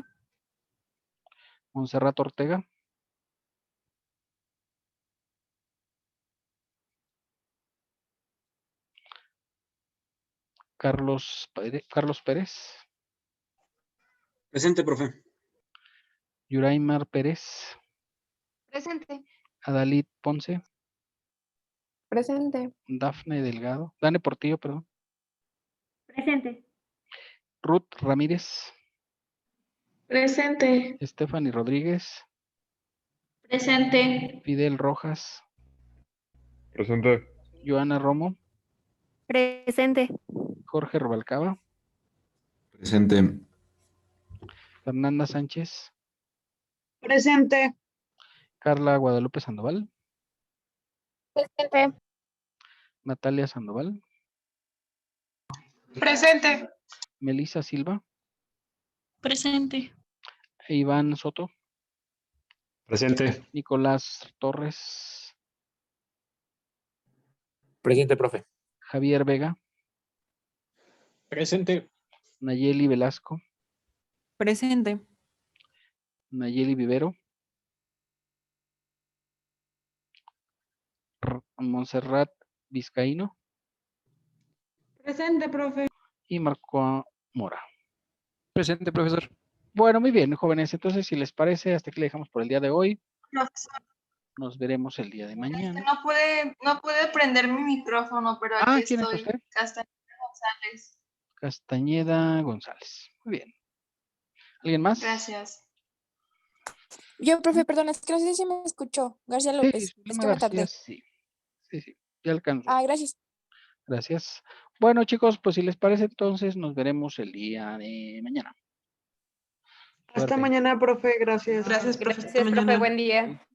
Montserrat Ortega. Carlos Pérez. Presente, profe. Yuraimar Pérez. Presente. Adalid Ponce. Presente. Dafne Delgado. Dane Portillo, perdón. Presente. Ruth Ramírez. Presente. Stephanie Rodríguez. Presente. Fidel Rojas. Presente. Joana Romo. Presente. Jorge Rubalcaba. Presente. Fernanda Sánchez. Presente. Carla Guadalupe Sandoval. Presente. Natalia Sandoval. Presente. Melissa Silva. Presente. Iván Soto. Presente. Nicolás Torres, Presente, profe. Javier Vega, Presente. Nayeli Velasco, Presente. Nayeli Vivero, Montserrat Vizcaíno Presente, profe. y Marco Mora. Presente, profesor. Bueno, muy bien, jóvenes. Entonces, si les parece, hasta aquí le dejamos por el día de hoy. Profesor, Nos veremos el día de mañana. no pude prender mi micrófono, pero Ah, aquí ¿quién es estoy. usted? Castañeda González. Castañeda González. Muy bien. ¿Alguien más? Gracias. Yo, profe, perdón, es que no sé si me escuchó. García Sí, López, es Zulema que me tardé. García, sí. Sí, ya alcanzó. Ah, gracias. Gracias. Bueno, chicos, pues si les parece, entonces nos veremos el día de mañana. Hasta Suerte. mañana, profe. Gracias. Gracias, profe. Hasta Gracias, profe. mañana. Buen día.